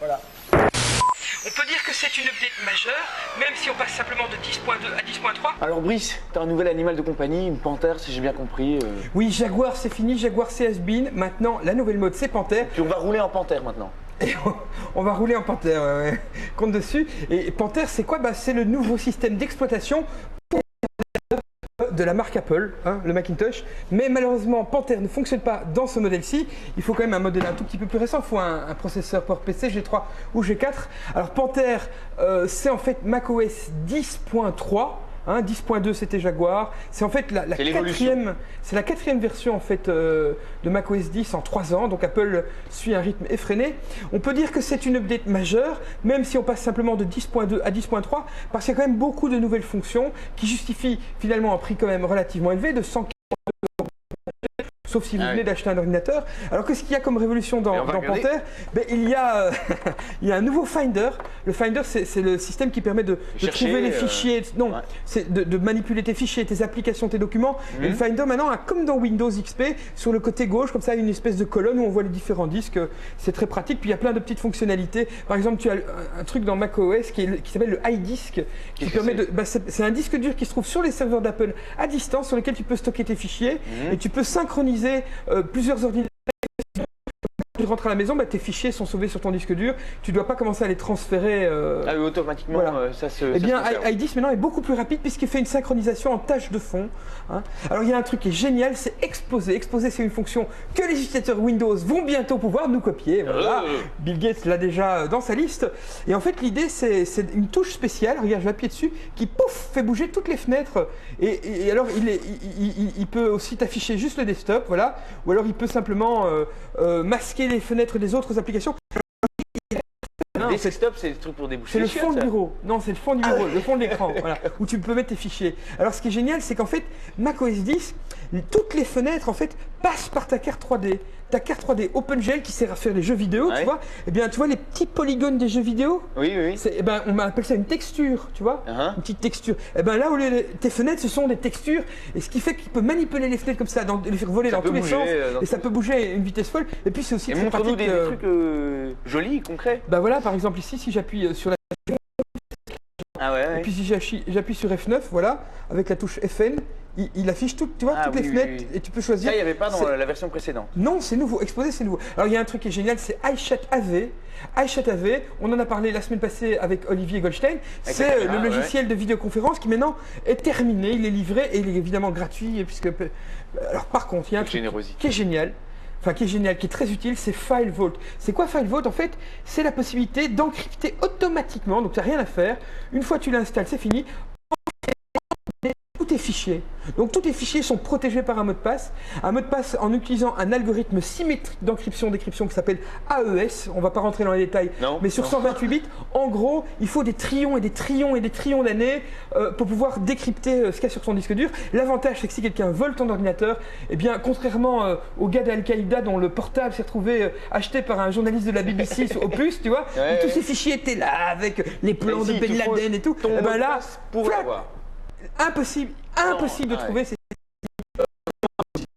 Voilà. On peut dire que c'est une update majeure, même si on passe simplement de 10.2 à 10.3. Alors Brice, t'as un nouvel animal de compagnie, une panthère si j'ai bien compris. Oui, Jaguar c'est fini, Jaguar c'est has-been. Maintenant, la nouvelle mode c'est panthère. Puis on va rouler en panthère maintenant. Et on va rouler en panthère, compte dessus. Et panthère c'est quoi? C'est le nouveau système d'exploitation de la marque Apple, hein, le Macintosh, mais malheureusement Panther ne fonctionne pas dans ce modèle-ci. Il faut quand même un modèle un tout petit peu plus récent, il faut un processeur PowerPC G3 ou G4. Alors Panther, c'est en fait macOS 10.3. Hein, 10.2 c'était Jaguar, c'est en fait la quatrième version en fait de macOS 10 en 3 ans, donc Apple suit un rythme effréné. On peut dire que c'est une update majeure, même si on passe simplement de 10.2 à 10.3, parce qu'il y a quand même beaucoup de nouvelles fonctions qui justifient finalement un prix quand même relativement élevé de 140 €. Sauf si vous venez d'acheter un ordinateur. Alors qu'est-ce qu'il y a comme révolution dans Panther? Il y a un nouveau Finder. Le Finder, c'est le système qui permet de trouver les fichiers. Non, c'est de manipuler tes fichiers, tes applications, tes documents. Et le Finder maintenant a, comme dans Windows XP, sur le côté gauche, comme ça, une espèce de colonne où on voit les différents disques. C'est très pratique. Puis il y a plein de petites fonctionnalités. Par exemple, tu as un truc dans macOS qui s'appelle le iDisk, qui permet de. C'est un disque dur qui se trouve sur les serveurs d'Apple à distance, sur lequel tu peux stocker tes fichiers et tu peux synchroniser plusieurs ordinateurs. Tu rentres à la maison, tes fichiers sont sauvés sur ton disque dur, tu ne dois pas commencer à les transférer. Automatiquement, ça se. Eh bien, iDisk maintenant est beaucoup plus rapide puisqu'il fait une synchronisation en tâche de fond. Hein. Alors, il y a un truc qui est génial, c'est Exposer. Exposer, c'est une fonction que les utilisateurs Windows vont bientôt pouvoir nous copier. Voilà. Bill Gates l'a déjà dans sa liste. Et en fait, l'idée, c'est une touche spéciale, regarde, je vais appuyer dessus, qui pouf, fait bouger toutes les fenêtres. Et alors, il peut aussi t'afficher juste le desktop, voilà. Ou alors, il peut simplement masquer les fenêtres des autres applications. Le desktop, c'est le truc pour déboucher. C'est le fond du bureau. Non, c'est le fond du bureau, le fond de l'écran, voilà, où tu peux mettre tes fichiers. Alors, ce qui est génial, c'est qu'en fait, macOS 10, toutes les fenêtres en fait passent par ta carte 3D. Ta carte 3D OpenGL qui sert à faire les jeux vidéo, tu vois. Eh bien, tu vois les petits polygones des jeux vidéo. Oui. On appelle ça une texture, tu vois, une petite texture. Eh bien, là où tes fenêtres, ce sont des textures, et ce qui fait qu'il peut manipuler les fenêtres comme ça, les faire voler dans tous les sens, et ça peut bouger à une vitesse folle. Et puis, c'est aussi très pratique. Montre-nous des trucs jolis, concrets. Voilà, par exemple ici, si j'appuie sur la et puis si j'appuie sur F9, voilà, avec la touche FN, il affiche toutes les fenêtres et tu peux choisir. Ça, il n'y avait pas dans la version précédente. Non, c'est nouveau. Exposer, c'est nouveau. Alors, il y a un truc qui est génial, c'est iChat AV. iChat AV, on en a parlé la semaine passée avec Olivier Goldstein. C'est le logiciel de vidéoconférence qui maintenant est terminé, il est livré et il est évidemment gratuit. Alors, par contre, il y a un truc qui est génial. Qui est très utile, c'est FileVault. C'est quoi FileVault? En fait, c'est la possibilité d'encrypter automatiquement, donc tu n'as rien à faire. Une fois que tu l'installes, c'est fini. Tous tes fichiers. Donc tous tes fichiers sont protégés par un mot de passe en utilisant un algorithme symétrique d'encryption-décryption qui s'appelle AES. On ne va pas rentrer dans les détails, mais sur 128 bits, en gros, il faut des trillions et des trillions et des trillions d'années pour pouvoir décrypter ce qu'il y a sur son disque dur. L'avantage, c'est que si quelqu'un vole ton ordinateur, eh bien, contrairement au gars d'Al-Qaïda dont le portable s'est retrouvé acheté par un journaliste de la BBC au Opus, tu vois, où tous ces fichiers étaient là avec les plans de Ben Laden et tout, et ben là, impossible de trouver ces.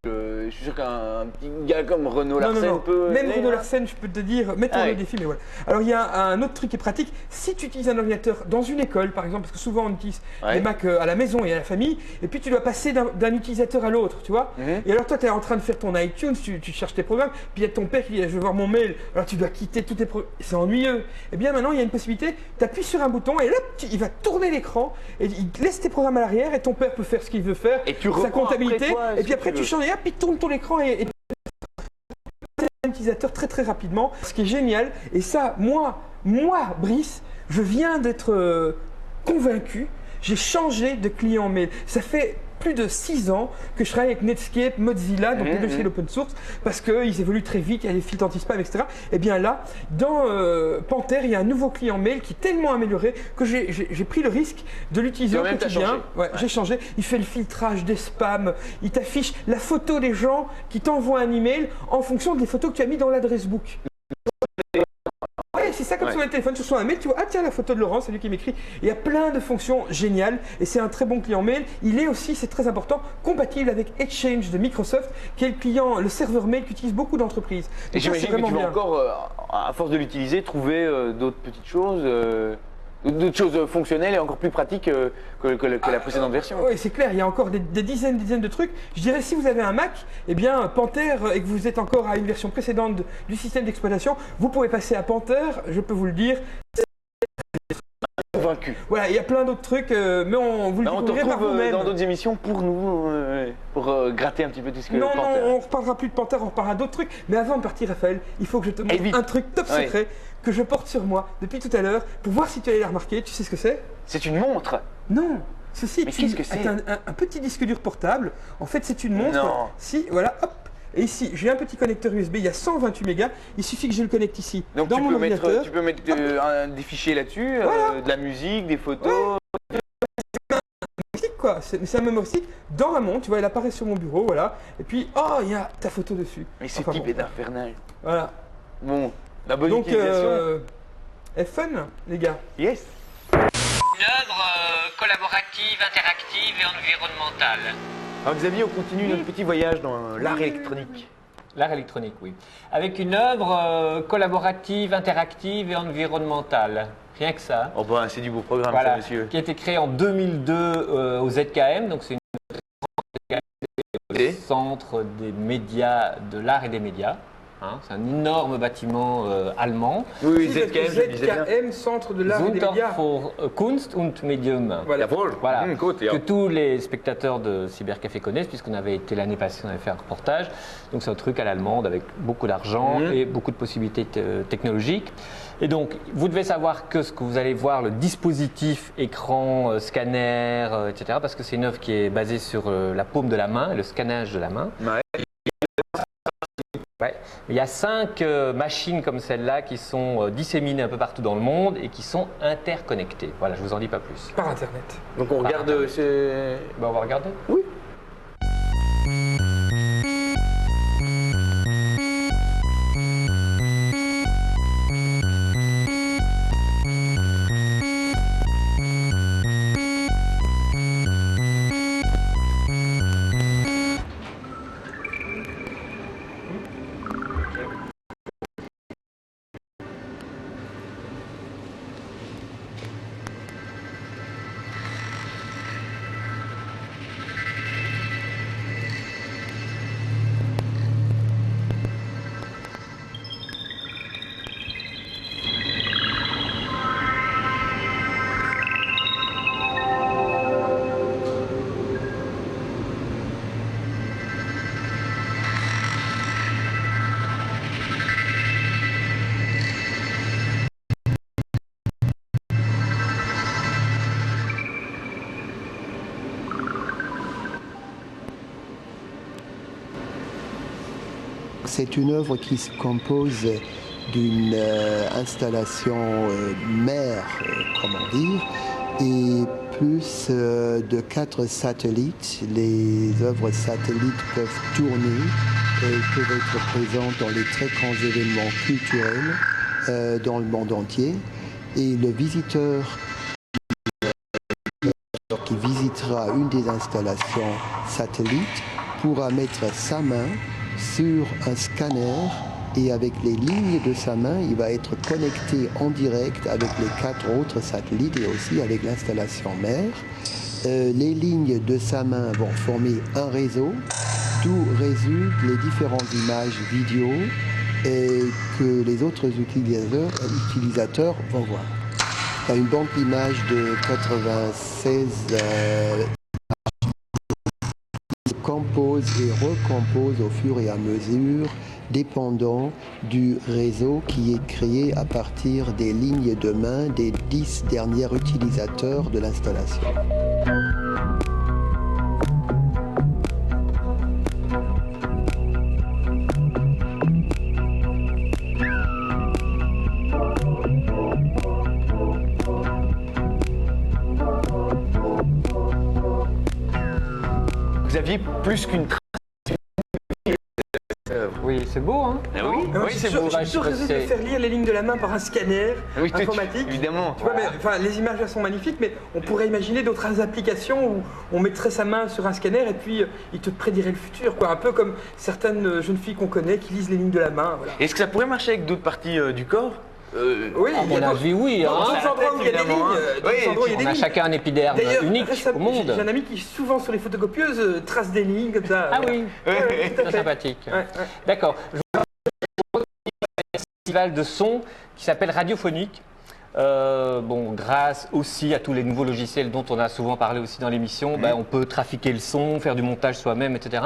Je suis sûr qu'un petit gars comme Renaud Larsen peut. Même Renaud Larsen, je peux te dire, mets-toi le défi, mais voilà. Alors il y a un autre truc qui est pratique. Si tu utilises un ordinateur dans une école, par exemple, parce que souvent on utilise les Mac à la maison et à la famille, et puis tu dois passer d'un utilisateur à l'autre, tu vois. Et alors toi, tu es en train de faire ton iTunes, tu cherches tes programmes, puis il y a ton père qui dit, je veux voir mon mail, alors tu dois quitter tous tes programmes, c'est ennuyeux. Et bien maintenant, il y a une possibilité, tu appuies sur un bouton et là, il va tourner l'écran, et il laisse tes programmes à l'arrière, et ton père peut faire ce qu'il veut faire, et sa comptabilité, et puis après tu changes, et hop, il tourne ton écran et un utilisateur très rapidement, ce qui est génial. Et ça, moi Brice, je viens d'être convaincu. J'ai changé de client mail. Ça fait plus de 6 ans que je travaille avec Netscape, Mozilla, donc des logiciels open source, parce qu'ils évoluent très vite, il y a des filtres anti-spam, etc. Et bien là, dans Panther, il y a un nouveau client mail qui est tellement amélioré que j'ai pris le risque de l'utiliser au quotidien. J'ai changé. Il fait le filtrage des spams, il t'affiche la photo des gens qui t'envoient un email en fonction des photos que tu as mis dans l'adresse book. C'est ça comme sur le téléphone, tu reçois un mail, tu vois, ah tiens la photo de Laurent, c'est lui qui m'écrit. Il y a plein de fonctions géniales et c'est un très bon client mail. Il est aussi, c'est très important, compatible avec Exchange de Microsoft, qui est le serveur mail qu'utilisent beaucoup d'entreprises. Et j'imagine que tu vas encore, à force de l'utiliser, trouver d'autres petites choses. D'autres choses fonctionnelles et encore plus pratiques que la précédente version. Oui, c'est clair, il y a encore des dizaines de trucs. Je dirais, si vous avez un Mac, eh bien, Panther, et que vous êtes encore à une version précédente du système d'exploitation, vous pouvez passer à Panther, je peux vous le dire. Convaincu. Voilà, il y a plein d'autres trucs, mais vous le découvrirez par vous-même. Dans d'autres émissions pour nous, pour gratter un petit peu tout ce que Panther. Non, on ne reparlera plus de Panther, on reparlera d'autres trucs. Mais avant de partir, Raphaël, il faut que je te montre un truc top secret que je porte sur moi depuis tout à l'heure pour voir si tu allais la remarquer. Tu sais ce que c'est? C'est une montre. Non. Ceci est un petit disque dur portable. En fait, c'est une montre. Non. Si, voilà, hop. Et ici, j'ai un petit connecteur USB, il y a 128 mégas. Il suffit que je le connecte ici. Donc dans mon ordinateur. Tu peux mettre des fichiers là-dessus, de la musique, des photos. C'est un memory stick dans la montre, tu vois, elle apparaît sur mon bureau, voilà. Et puis, oh, il y a ta photo dessus. Mais ce type est infernal. Voilà. Bon, la bonne utilisation. Fun, les gars. Yes. Une œuvre collaborative, interactive et environnementale. Alors Xavier, on continue notre petit voyage dans l'art électronique. L'art électronique, oui. Avec une œuvre collaborative, interactive et environnementale. Rien que ça. Oh bah, c'est du beau programme, voilà, ça, monsieur. Qui a été créé en 2002 au ZKM, donc c'est le centre des médias, de l'art et des médias. Hein, c'est un énorme bâtiment allemand. Oui, ZKM, centre de l'art et des médias. Für Kunst und Medium. Voilà. Voilà. Que tous les spectateurs de Cybercafé connaissent, puisqu'on avait été l'année passée, on avait fait un reportage. Donc c'est un truc à l'allemande avec beaucoup d'argent et beaucoup de possibilités technologiques. Et donc, vous devez savoir que ce que vous allez voir, le dispositif, écran, scanner, etc., parce que c'est une œuvre qui est basée sur la paume de la main, le scannage de la main. Ouais. Il y a 5 machines comme celle-là qui sont disséminées un peu partout dans le monde et qui sont interconnectées. Voilà, je vous en dis pas plus. Par Internet. Donc on regarde... Ben, on va regarder. Oui. C'est une œuvre qui se compose d'une installation mère, comment dire, et plus de 4 satellites. Les œuvres satellites peuvent tourner et peuvent être présentes dans les très grands événements culturels dans le monde entier. Et le visiteur qui visitera une des installations satellites pourra mettre sa main sur un scanner et avec les lignes de sa main, il va être connecté en direct avec les 4 autres satellites et aussi avec l'installation mère. Les lignes de sa main vont former un réseau, d'où résultent les différentes images vidéo que les autres utilisateurs vont voir. Il y a une banque d'images de 96 compose et recompose au fur et à mesure, dépendant du réseau qui est créé à partir des lignes de main des 10 derniers utilisateurs de l'installation. aviez plus qu'une trace. Oui, c'est beau, hein? Ah oui, c'est beau. J'ai toujours rêvé de faire lire les lignes de la main par un scanner informatique. Évidemment. Tu vois, les images là sont magnifiques, mais on pourrait imaginer d'autres applications où on mettrait sa main sur un scanner et puis il te prédirait le futur, quoi. Un peu comme certaines jeunes filles qu'on connaît qui lisent les lignes de la main. Voilà. Est-ce que ça pourrait marcher avec d'autres parties du corps? Oui, à mon avis, oui. Dans d'autres endroits où il y a des lignes. On a chacun un épiderme unique au monde. J'ai un ami qui, souvent sur les photocopieuses, trace des lignes comme ça. Ah oui, très sympathique. D'accord. Je vous propose un festival de son qui s'appelle Radiophonique. Grâce aussi à tous les nouveaux logiciels dont on a souvent parlé aussi dans l'émission, on peut trafiquer le son, faire du montage soi-même, etc.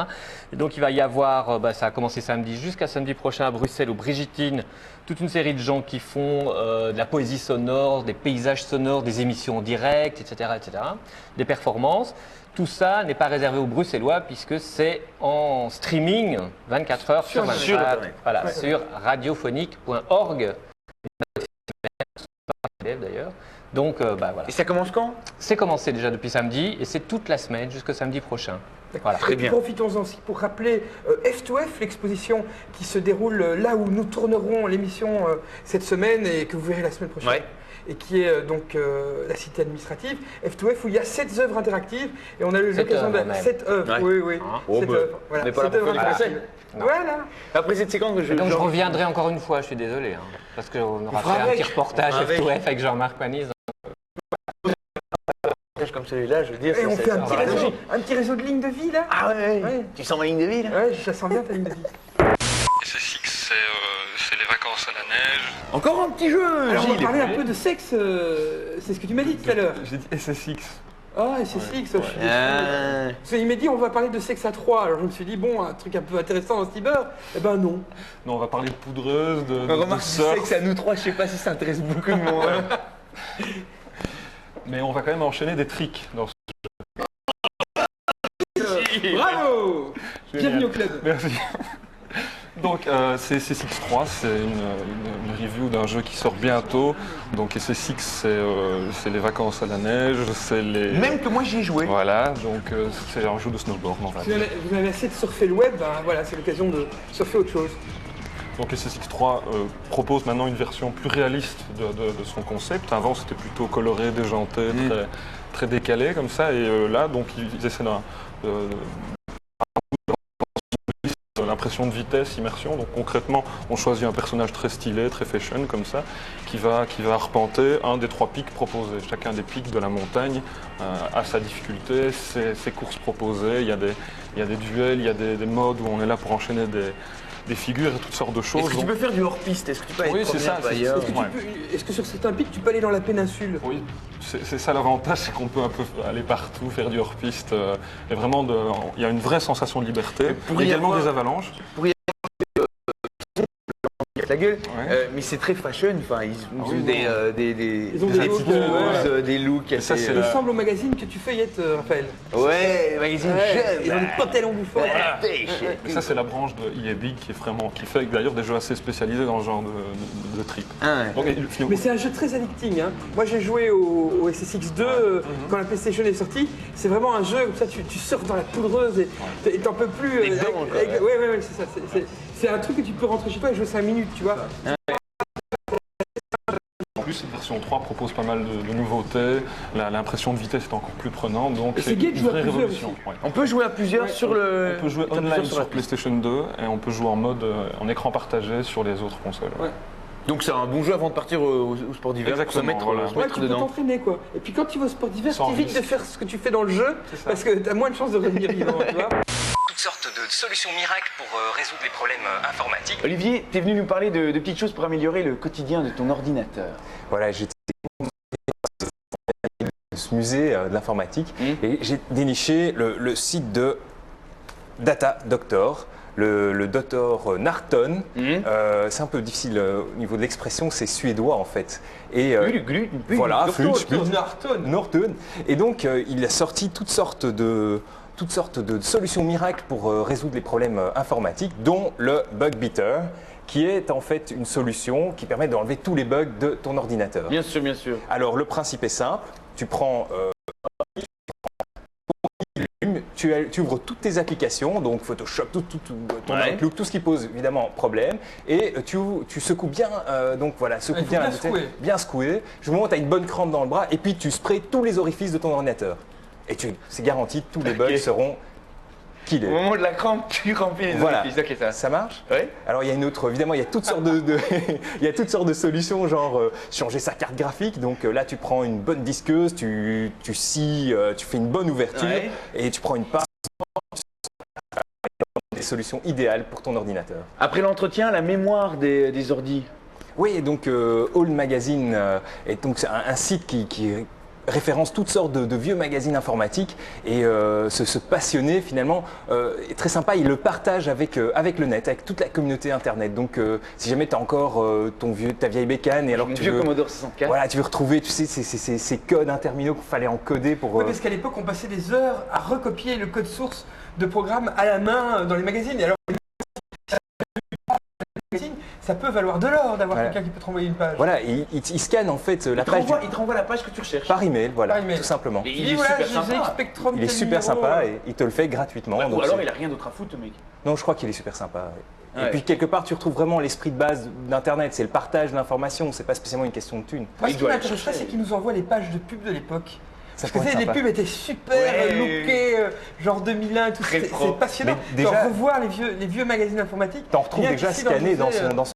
Et donc il va y avoir, ça a commencé samedi jusqu'à samedi prochain à Bruxelles, aux Brigitines, toute une série de gens qui font de la poésie sonore, des paysages sonores, des émissions en direct, etc., des performances. Tout ça n'est pas réservé aux Bruxellois puisque c'est en streaming 24 heures sur 24, sur radiophonique.org. D'ailleurs. Donc voilà. Et ça commence quand? C'est commencé déjà depuis samedi et c'est toute la semaine jusqu'au samedi prochain. Voilà. Très bien. Profitons-en aussi pour rappeler F2F, l'exposition qui se déroule là où nous tournerons l'émission cette semaine et que vous verrez la semaine prochaine. Ouais. Et qui est donc la cité administrative, F2F, où il y a 7 œuvres interactives et on a eu l'occasion de... 7 œuvres, oui. 7 œuvres. Voilà. On n'est pas là pour faire du conseil. Voilà. Après cette séquence, je reviendrai encore une fois, je suis désolé, parce qu'on aura fait un petit reportage F2F avec Jean-Marc Panisse. Comme celui-là, je veux dire. Et on fait un petit réseau de lignes de vie là. Ah ouais. Tu sens ma ligne de vie là? Ouais, je la sens bien ta ligne de vie. SSX, c'est les vacances à la neige. Encore un petit jeu. Alors on va parler un peu de sexe, c'est ce que tu m'as dit tout à l'heure. J'ai dit SSX. Ah, SSX, je suis déçu. Il m'a dit on va parler de sexe à 3, alors je me suis dit bon, un truc un peu intéressant dans Cyber, eh ben non. Non, on va parler de poudreuse, de sexe à nous trois, je sais pas si ça intéresse beaucoup de monde. Mais on va quand même enchaîner des tricks dans ce jeu. Bravo. Bienvenue au club. Merci. Donc SSX3, c'est une review d'un jeu qui sort bientôt. Donc SSX, c'est les vacances à la neige, c'est les... Même que moi j'y ai joué. Voilà, donc c'est un jeu de snowboard. Vous avez assez de surfer le web, voilà, c'est l'occasion de surfer autre chose. Donc SSX3 propose maintenant une version plus réaliste de son concept. Avant c'était plutôt coloré, déjanté, très décalé comme ça. Et là, donc ils essaient l'impression de vitesse, immersion. Donc concrètement, on choisit un personnage très stylé, très fashion comme ça, qui va arpenter un des 3 pics proposés. Chacun des pics de la montagne a sa difficulté, ses courses proposées. Il y a des duels, il y a des modes où on est là pour enchaîner des figures et toutes sortes de choses. Est-ce que tu peux faire du hors-piste? Est-ce que tu peux aller c'est ça. Est-ce que sur certains pics, tu peux aller dans la péninsule? Oui, c'est ça l'avantage, c'est qu'on peut un peu aller partout, faire du hors-piste. Et vraiment, il y a une vraie sensation de liberté. Il y a également des avalanches. La gueule, mais c'est très fashion, enfin ils ont des looks assez... Ça ressemble au magazine que tu feuillettes, Raphaël. Ouais, le magazine jeune. Ils ont des pantalons bouffants. Et ça c'est la branche de EA Big qui fait d'ailleurs des jeux assez spécialisés dans ce genre de trip. Mais c'est un jeu très addicting. Moi j'ai joué au SSX2 quand la PlayStation est sortie. C'est vraiment un jeu comme ça, tu surfes dans la poudreuse et t'en peux plus. Ouais, c'est ça. C'est un truc que tu peux rentrer chez toi et jouer 5 minutes, tu vois. En plus, cette version 3 propose pas mal de nouveautés. L'impression de vitesse est encore plus prenante, donc c'est une vraie révolution. On peut jouer à plusieurs sur le... On peut jouer online sur PlayStation 2 et on peut jouer en mode en écran partagé sur les autres consoles. Donc c'est un bon jeu avant de partir au sport d'hiver pour se mettre dedans. Tu peux t'entraîner quoi. Et puis quand tu vas au sport d'hiver, t'évites de faire ce que tu fais dans le jeu parce que t'as moins de chances de revenir vivant, tu vois. Toutes sortes de solutions miracles pour résoudre les problèmes informatiques. Olivier, tu es venu nous parler de petites choses pour améliorer le quotidien de ton ordinateur. Voilà, j'étais dans ce musée de l'informatique et j'ai déniché le site de Data Doctor. Le Dr Norton, c'est un peu difficile au niveau de l'expression, c'est suédois en fait. Et voilà, Norton. Et donc il a sorti toutes sortes de solutions miracles pour résoudre les problèmes informatiques, dont le Bug Beater, qui est en fait une solution qui permet d'enlever tous les bugs de ton ordinateur. Bien sûr, bien sûr. Alors le principe est simple, tu prends tu ouvres toutes tes applications, donc Photoshop, ton Outlook, tout ce qui pose évidemment problème, et tu secoues bien, donc voilà, bien secoué. Du moment où tu as une bonne crampe dans le bras, et puis tu sprays tous les orifices de ton ordinateur. Et c'est garanti, tous les bugs seront killés. Au moment de la crampe, tu remplis les orifices. Ok, ça marche. Oui. Alors il y a une autre, évidemment, il y a toutes sortes il y a toutes sortes de solutions, genre changer sa carte graphique. Donc là, tu prends une bonne disqueuse, tu scies, tu fais une bonne ouverture, et tu prends une part. Des solutions idéales pour ton ordinateur. Après l'entretien, la mémoire des ordis. Oui, donc All Magazine est donc un site qui référence toutes sortes de vieux magazines informatiques, et ce passionné finalement est très sympa, il le partage avec le net, avec toute la communauté internet. Donc si jamais tu as encore ta vieille bécane, et alors tu veux, Commodore 64. Voilà, tu veux retrouver, tu sais, ces codes interminaux qu'il fallait encoder pour... Oui, parce qu'à l'époque on passait des heures à recopier le code source de programmes à la main dans les magazines. Et alors, ça peut valoir de l'or d'avoir quelqu'un qui peut te renvoyer une page. Voilà, il scanne en fait la page. Il te renvoie la page que tu recherches. Par email, voilà, tout simplement. Et il est super sympa. Il est super sympa et il te le fait gratuitement. Ou alors il a rien d'autre à foutre, mec. Non, je crois qu'il est super sympa. Et puis quelque part, tu retrouves vraiment l'esprit de base d'Internet, c'est le partage de l'information, c'est pas spécialement une question de thunes. Moi, ce qui m'intéresserait, c'est qu'il nous envoie les pages de pub de l'époque. Parce que les pubs étaient super lookées, genre 2001 et tout, c'est passionnant. Déjà, revoir les vieux magazines informatiques. T'en retrouves déjà scannés dans son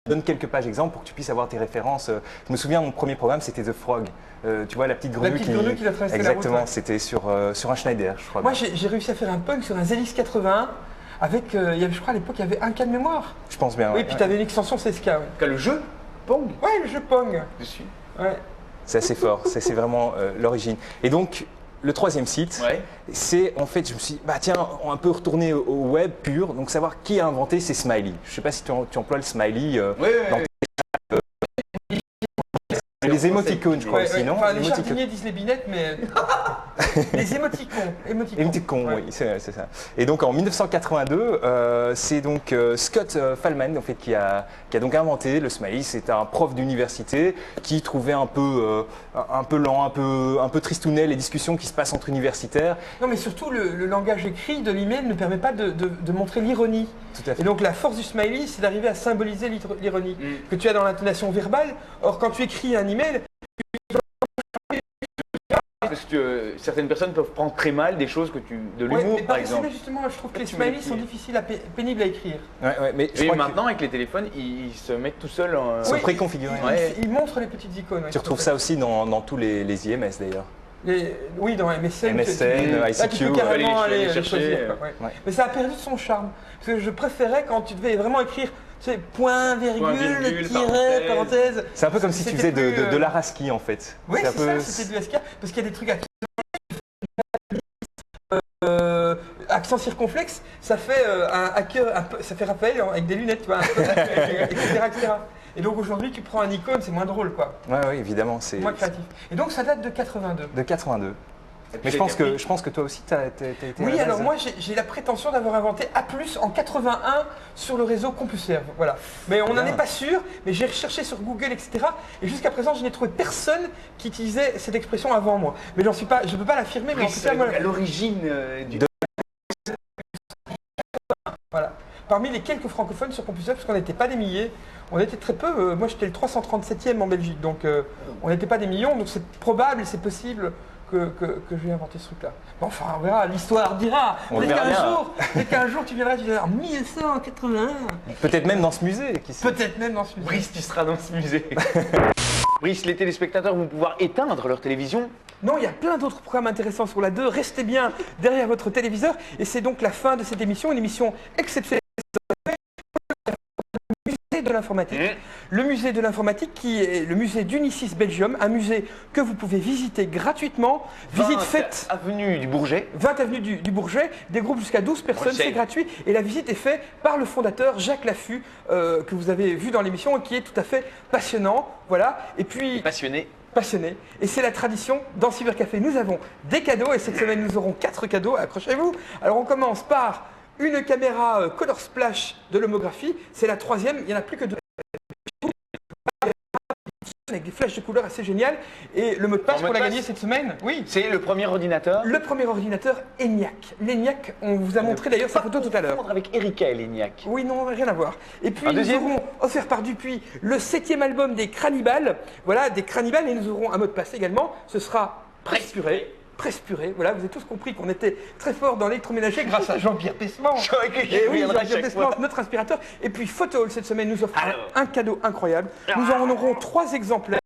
Je donne quelques pages exemples pour que tu puisses avoir tes références. Je me souviens, mon premier programme, c'était The Frog. Tu vois, la petite grenouille qui a traversé la route. Exactement, c'était sur un Schneider, je crois. Moi, j'ai réussi à faire un punk sur un ZX 81 avec, je crois à l'époque, il y avait 1K de mémoire. Je pense bien. Oui, puis tu avais une extension CSK. Le jeu Pong. Ouais, le jeu Pong. Dessus. Ouais. C'est assez fort, c'est vraiment l'origine. Et donc, le troisième site, c'est en fait, je me suis dit, tiens, on va un peu retourner au web pur, donc savoir qui a inventé ces smileys. Je ne sais pas si tu emploies le smiley dans les émoticônes, je crois aussi, non? Enfin, les jardiniers disent les binettes, mais les émoticônes. Émoticônes, oui, c'est ça. Et donc en 1982, c'est donc Scott Fahlman en fait, qui a donc inventé le smiley. C'est un prof d'université qui trouvait un peu lent, un peu tristounet les discussions qui se passent entre universitaires. Non, mais surtout le langage écrit de l'email ne permet pas de montrer l'ironie. Tout à fait. Et donc la force du smiley, c'est d'arriver à symboliser l'ironie que tu as dans l'intonation verbale. Or, quand tu écris un email, parce que certaines personnes peuvent prendre très mal des choses de l'humour, par exemple. Mais justement, je trouve que les smileys sont difficiles, pénibles à écrire. Mais maintenant, avec les téléphones, ils se mettent tout seuls. Ils sont préconfigurés. Ils montrent les petites icônes. Tu retrouves ça aussi dans tous les IMS d'ailleurs. Oui, dans MSN, ICQ, tu peux carrément aller les choisir. Mais ça a perdu de son charme. Parce que je préférais quand tu devais vraiment écrire, tu sais, point, virgule, tiret, parenthèse. C'est un peu comme si tu faisais de l'ASCII en fait. Oui, c'est ça, c'était du ASCII. Parce qu'il y a des trucs à accent circonflexe, ça fait ça fait Raphaël avec des lunettes, tu vois, etc. Et donc aujourd'hui, tu prends un icône, c'est moins drôle, quoi. Oui, évidemment, c'est moins créatif. Et donc ça date de 82. De 82. Mais je pense que toi aussi, tu as été. Oui, alors moi, j'ai la prétention d'avoir inventé A+ en 81 sur le réseau CompuServe. Voilà. Mais on n'en est pas sûr, mais j'ai recherché sur Google, etc. Et jusqu'à présent, je n'ai trouvé personne qui utilisait cette expression avant moi. Mais je ne peux pas l'affirmer, mais en tout cas, moi. À l'origine du. Voilà. Parmi les quelques francophones sur CompuServe, parce qu'on n'était pas des milliers, on était très peu. Moi, j'étais le 337e en Belgique, donc on n'était pas des millions. Donc c'est probable et c'est possible que j'ai inventé ce truc-là. Bon, enfin, on verra, l'histoire dira. Dès qu'un jour tu viendras, tu diras 1181. Peut-être même dans ce musée. Peut-être même dans ce musée. Brice, tu seras dans ce musée. Brice, les téléspectateurs vont pouvoir éteindre leur télévision. Non, il y a plein d'autres programmes intéressants sur la 2. Restez bien derrière votre téléviseur. Et c'est donc la fin de cette émission, une émission exceptionnelle. De l'informatique. Le musée de l'informatique qui est le musée d'Unisys Belgium, un musée que vous pouvez visiter gratuitement. Visite faite 20 avenue du Bourget. 20 avenue du Bourget, des groupes jusqu'à 12 personnes, c'est gratuit. Et la visite est faite par le fondateur Jacques Laffut, que vous avez vu dans l'émission et qui est tout à fait passionnant. Voilà. Et puis. Passionné. Et c'est la tradition dans Cybercafé. Nous avons des cadeaux et cette semaine nous aurons 4 cadeaux. Accrochez-vous. Alors on commence par une caméra Color Splash de l'homographie, c'est la 3e, il n'y en a plus que 2. avec des flashs de couleurs assez génial. Et le mot de passe pour la gagner cette semaine, oui. C'est le premier ordinateur. Le premier ordinateur ENIAC. L'ENIAC, on vous a montré d'ailleurs sa photo tout à l'heure. Avec Erika et l'ENIAC. Oui, non, rien à voir. Et puis nous aurons offert par Dupuis le 7e album des Cannibales. Voilà, des Cannibales, et nous aurons un mot de passe également. Ce sera Prespuré. Prespuré, voilà, vous avez tous compris qu'on était très fort dans l'électroménager grâce à Jean-Pierre Pesman. Et oui, Jean-Pierre Pesman, notre inspirateur. Et puis Photohall cette semaine nous offre un cadeau incroyable. Nous en aurons 3 exemplaires.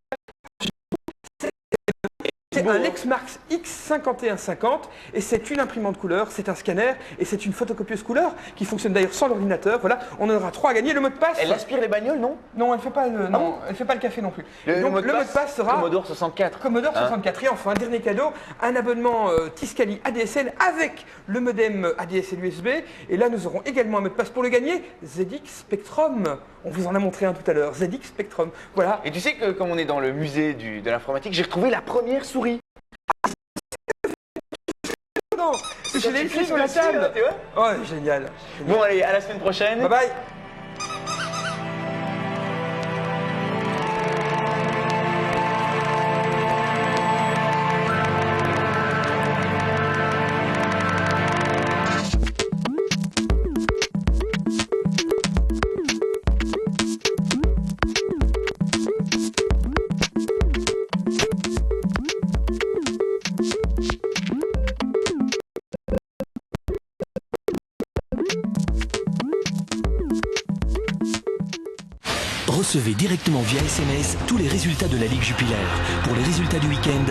C'est un Lexmark X5150 et c'est une imprimante couleur, c'est un scanner et c'est une photocopieuse couleur qui fonctionne d'ailleurs sans l'ordinateur. Voilà, on en aura 3 à gagner. Le mot de passe. Elle aspire les bagnoles, non? Non, elle fait pas le, non, elle fait pas le café non plus. Donc le mot de passe sera Commodore 64. Commodore 64. Et enfin, dernier cadeau, un abonnement Tiscali ADSL avec le modem ADSL USB. Et là, nous aurons également un mot de passe pour le gagner. ZX Spectrum. On vous en a montré un tout à l'heure. ZX Spectrum. Voilà. Et tu sais que comme on est dans le musée de l'informatique, j'ai retrouvé la première souris. Je l'ai écrit sur la table. Oh, génial. Bon, allez, à la semaine prochaine. Bye bye. Recevez directement via SMS tous les résultats de la Ligue Jupiler. Pour les résultats du week-end,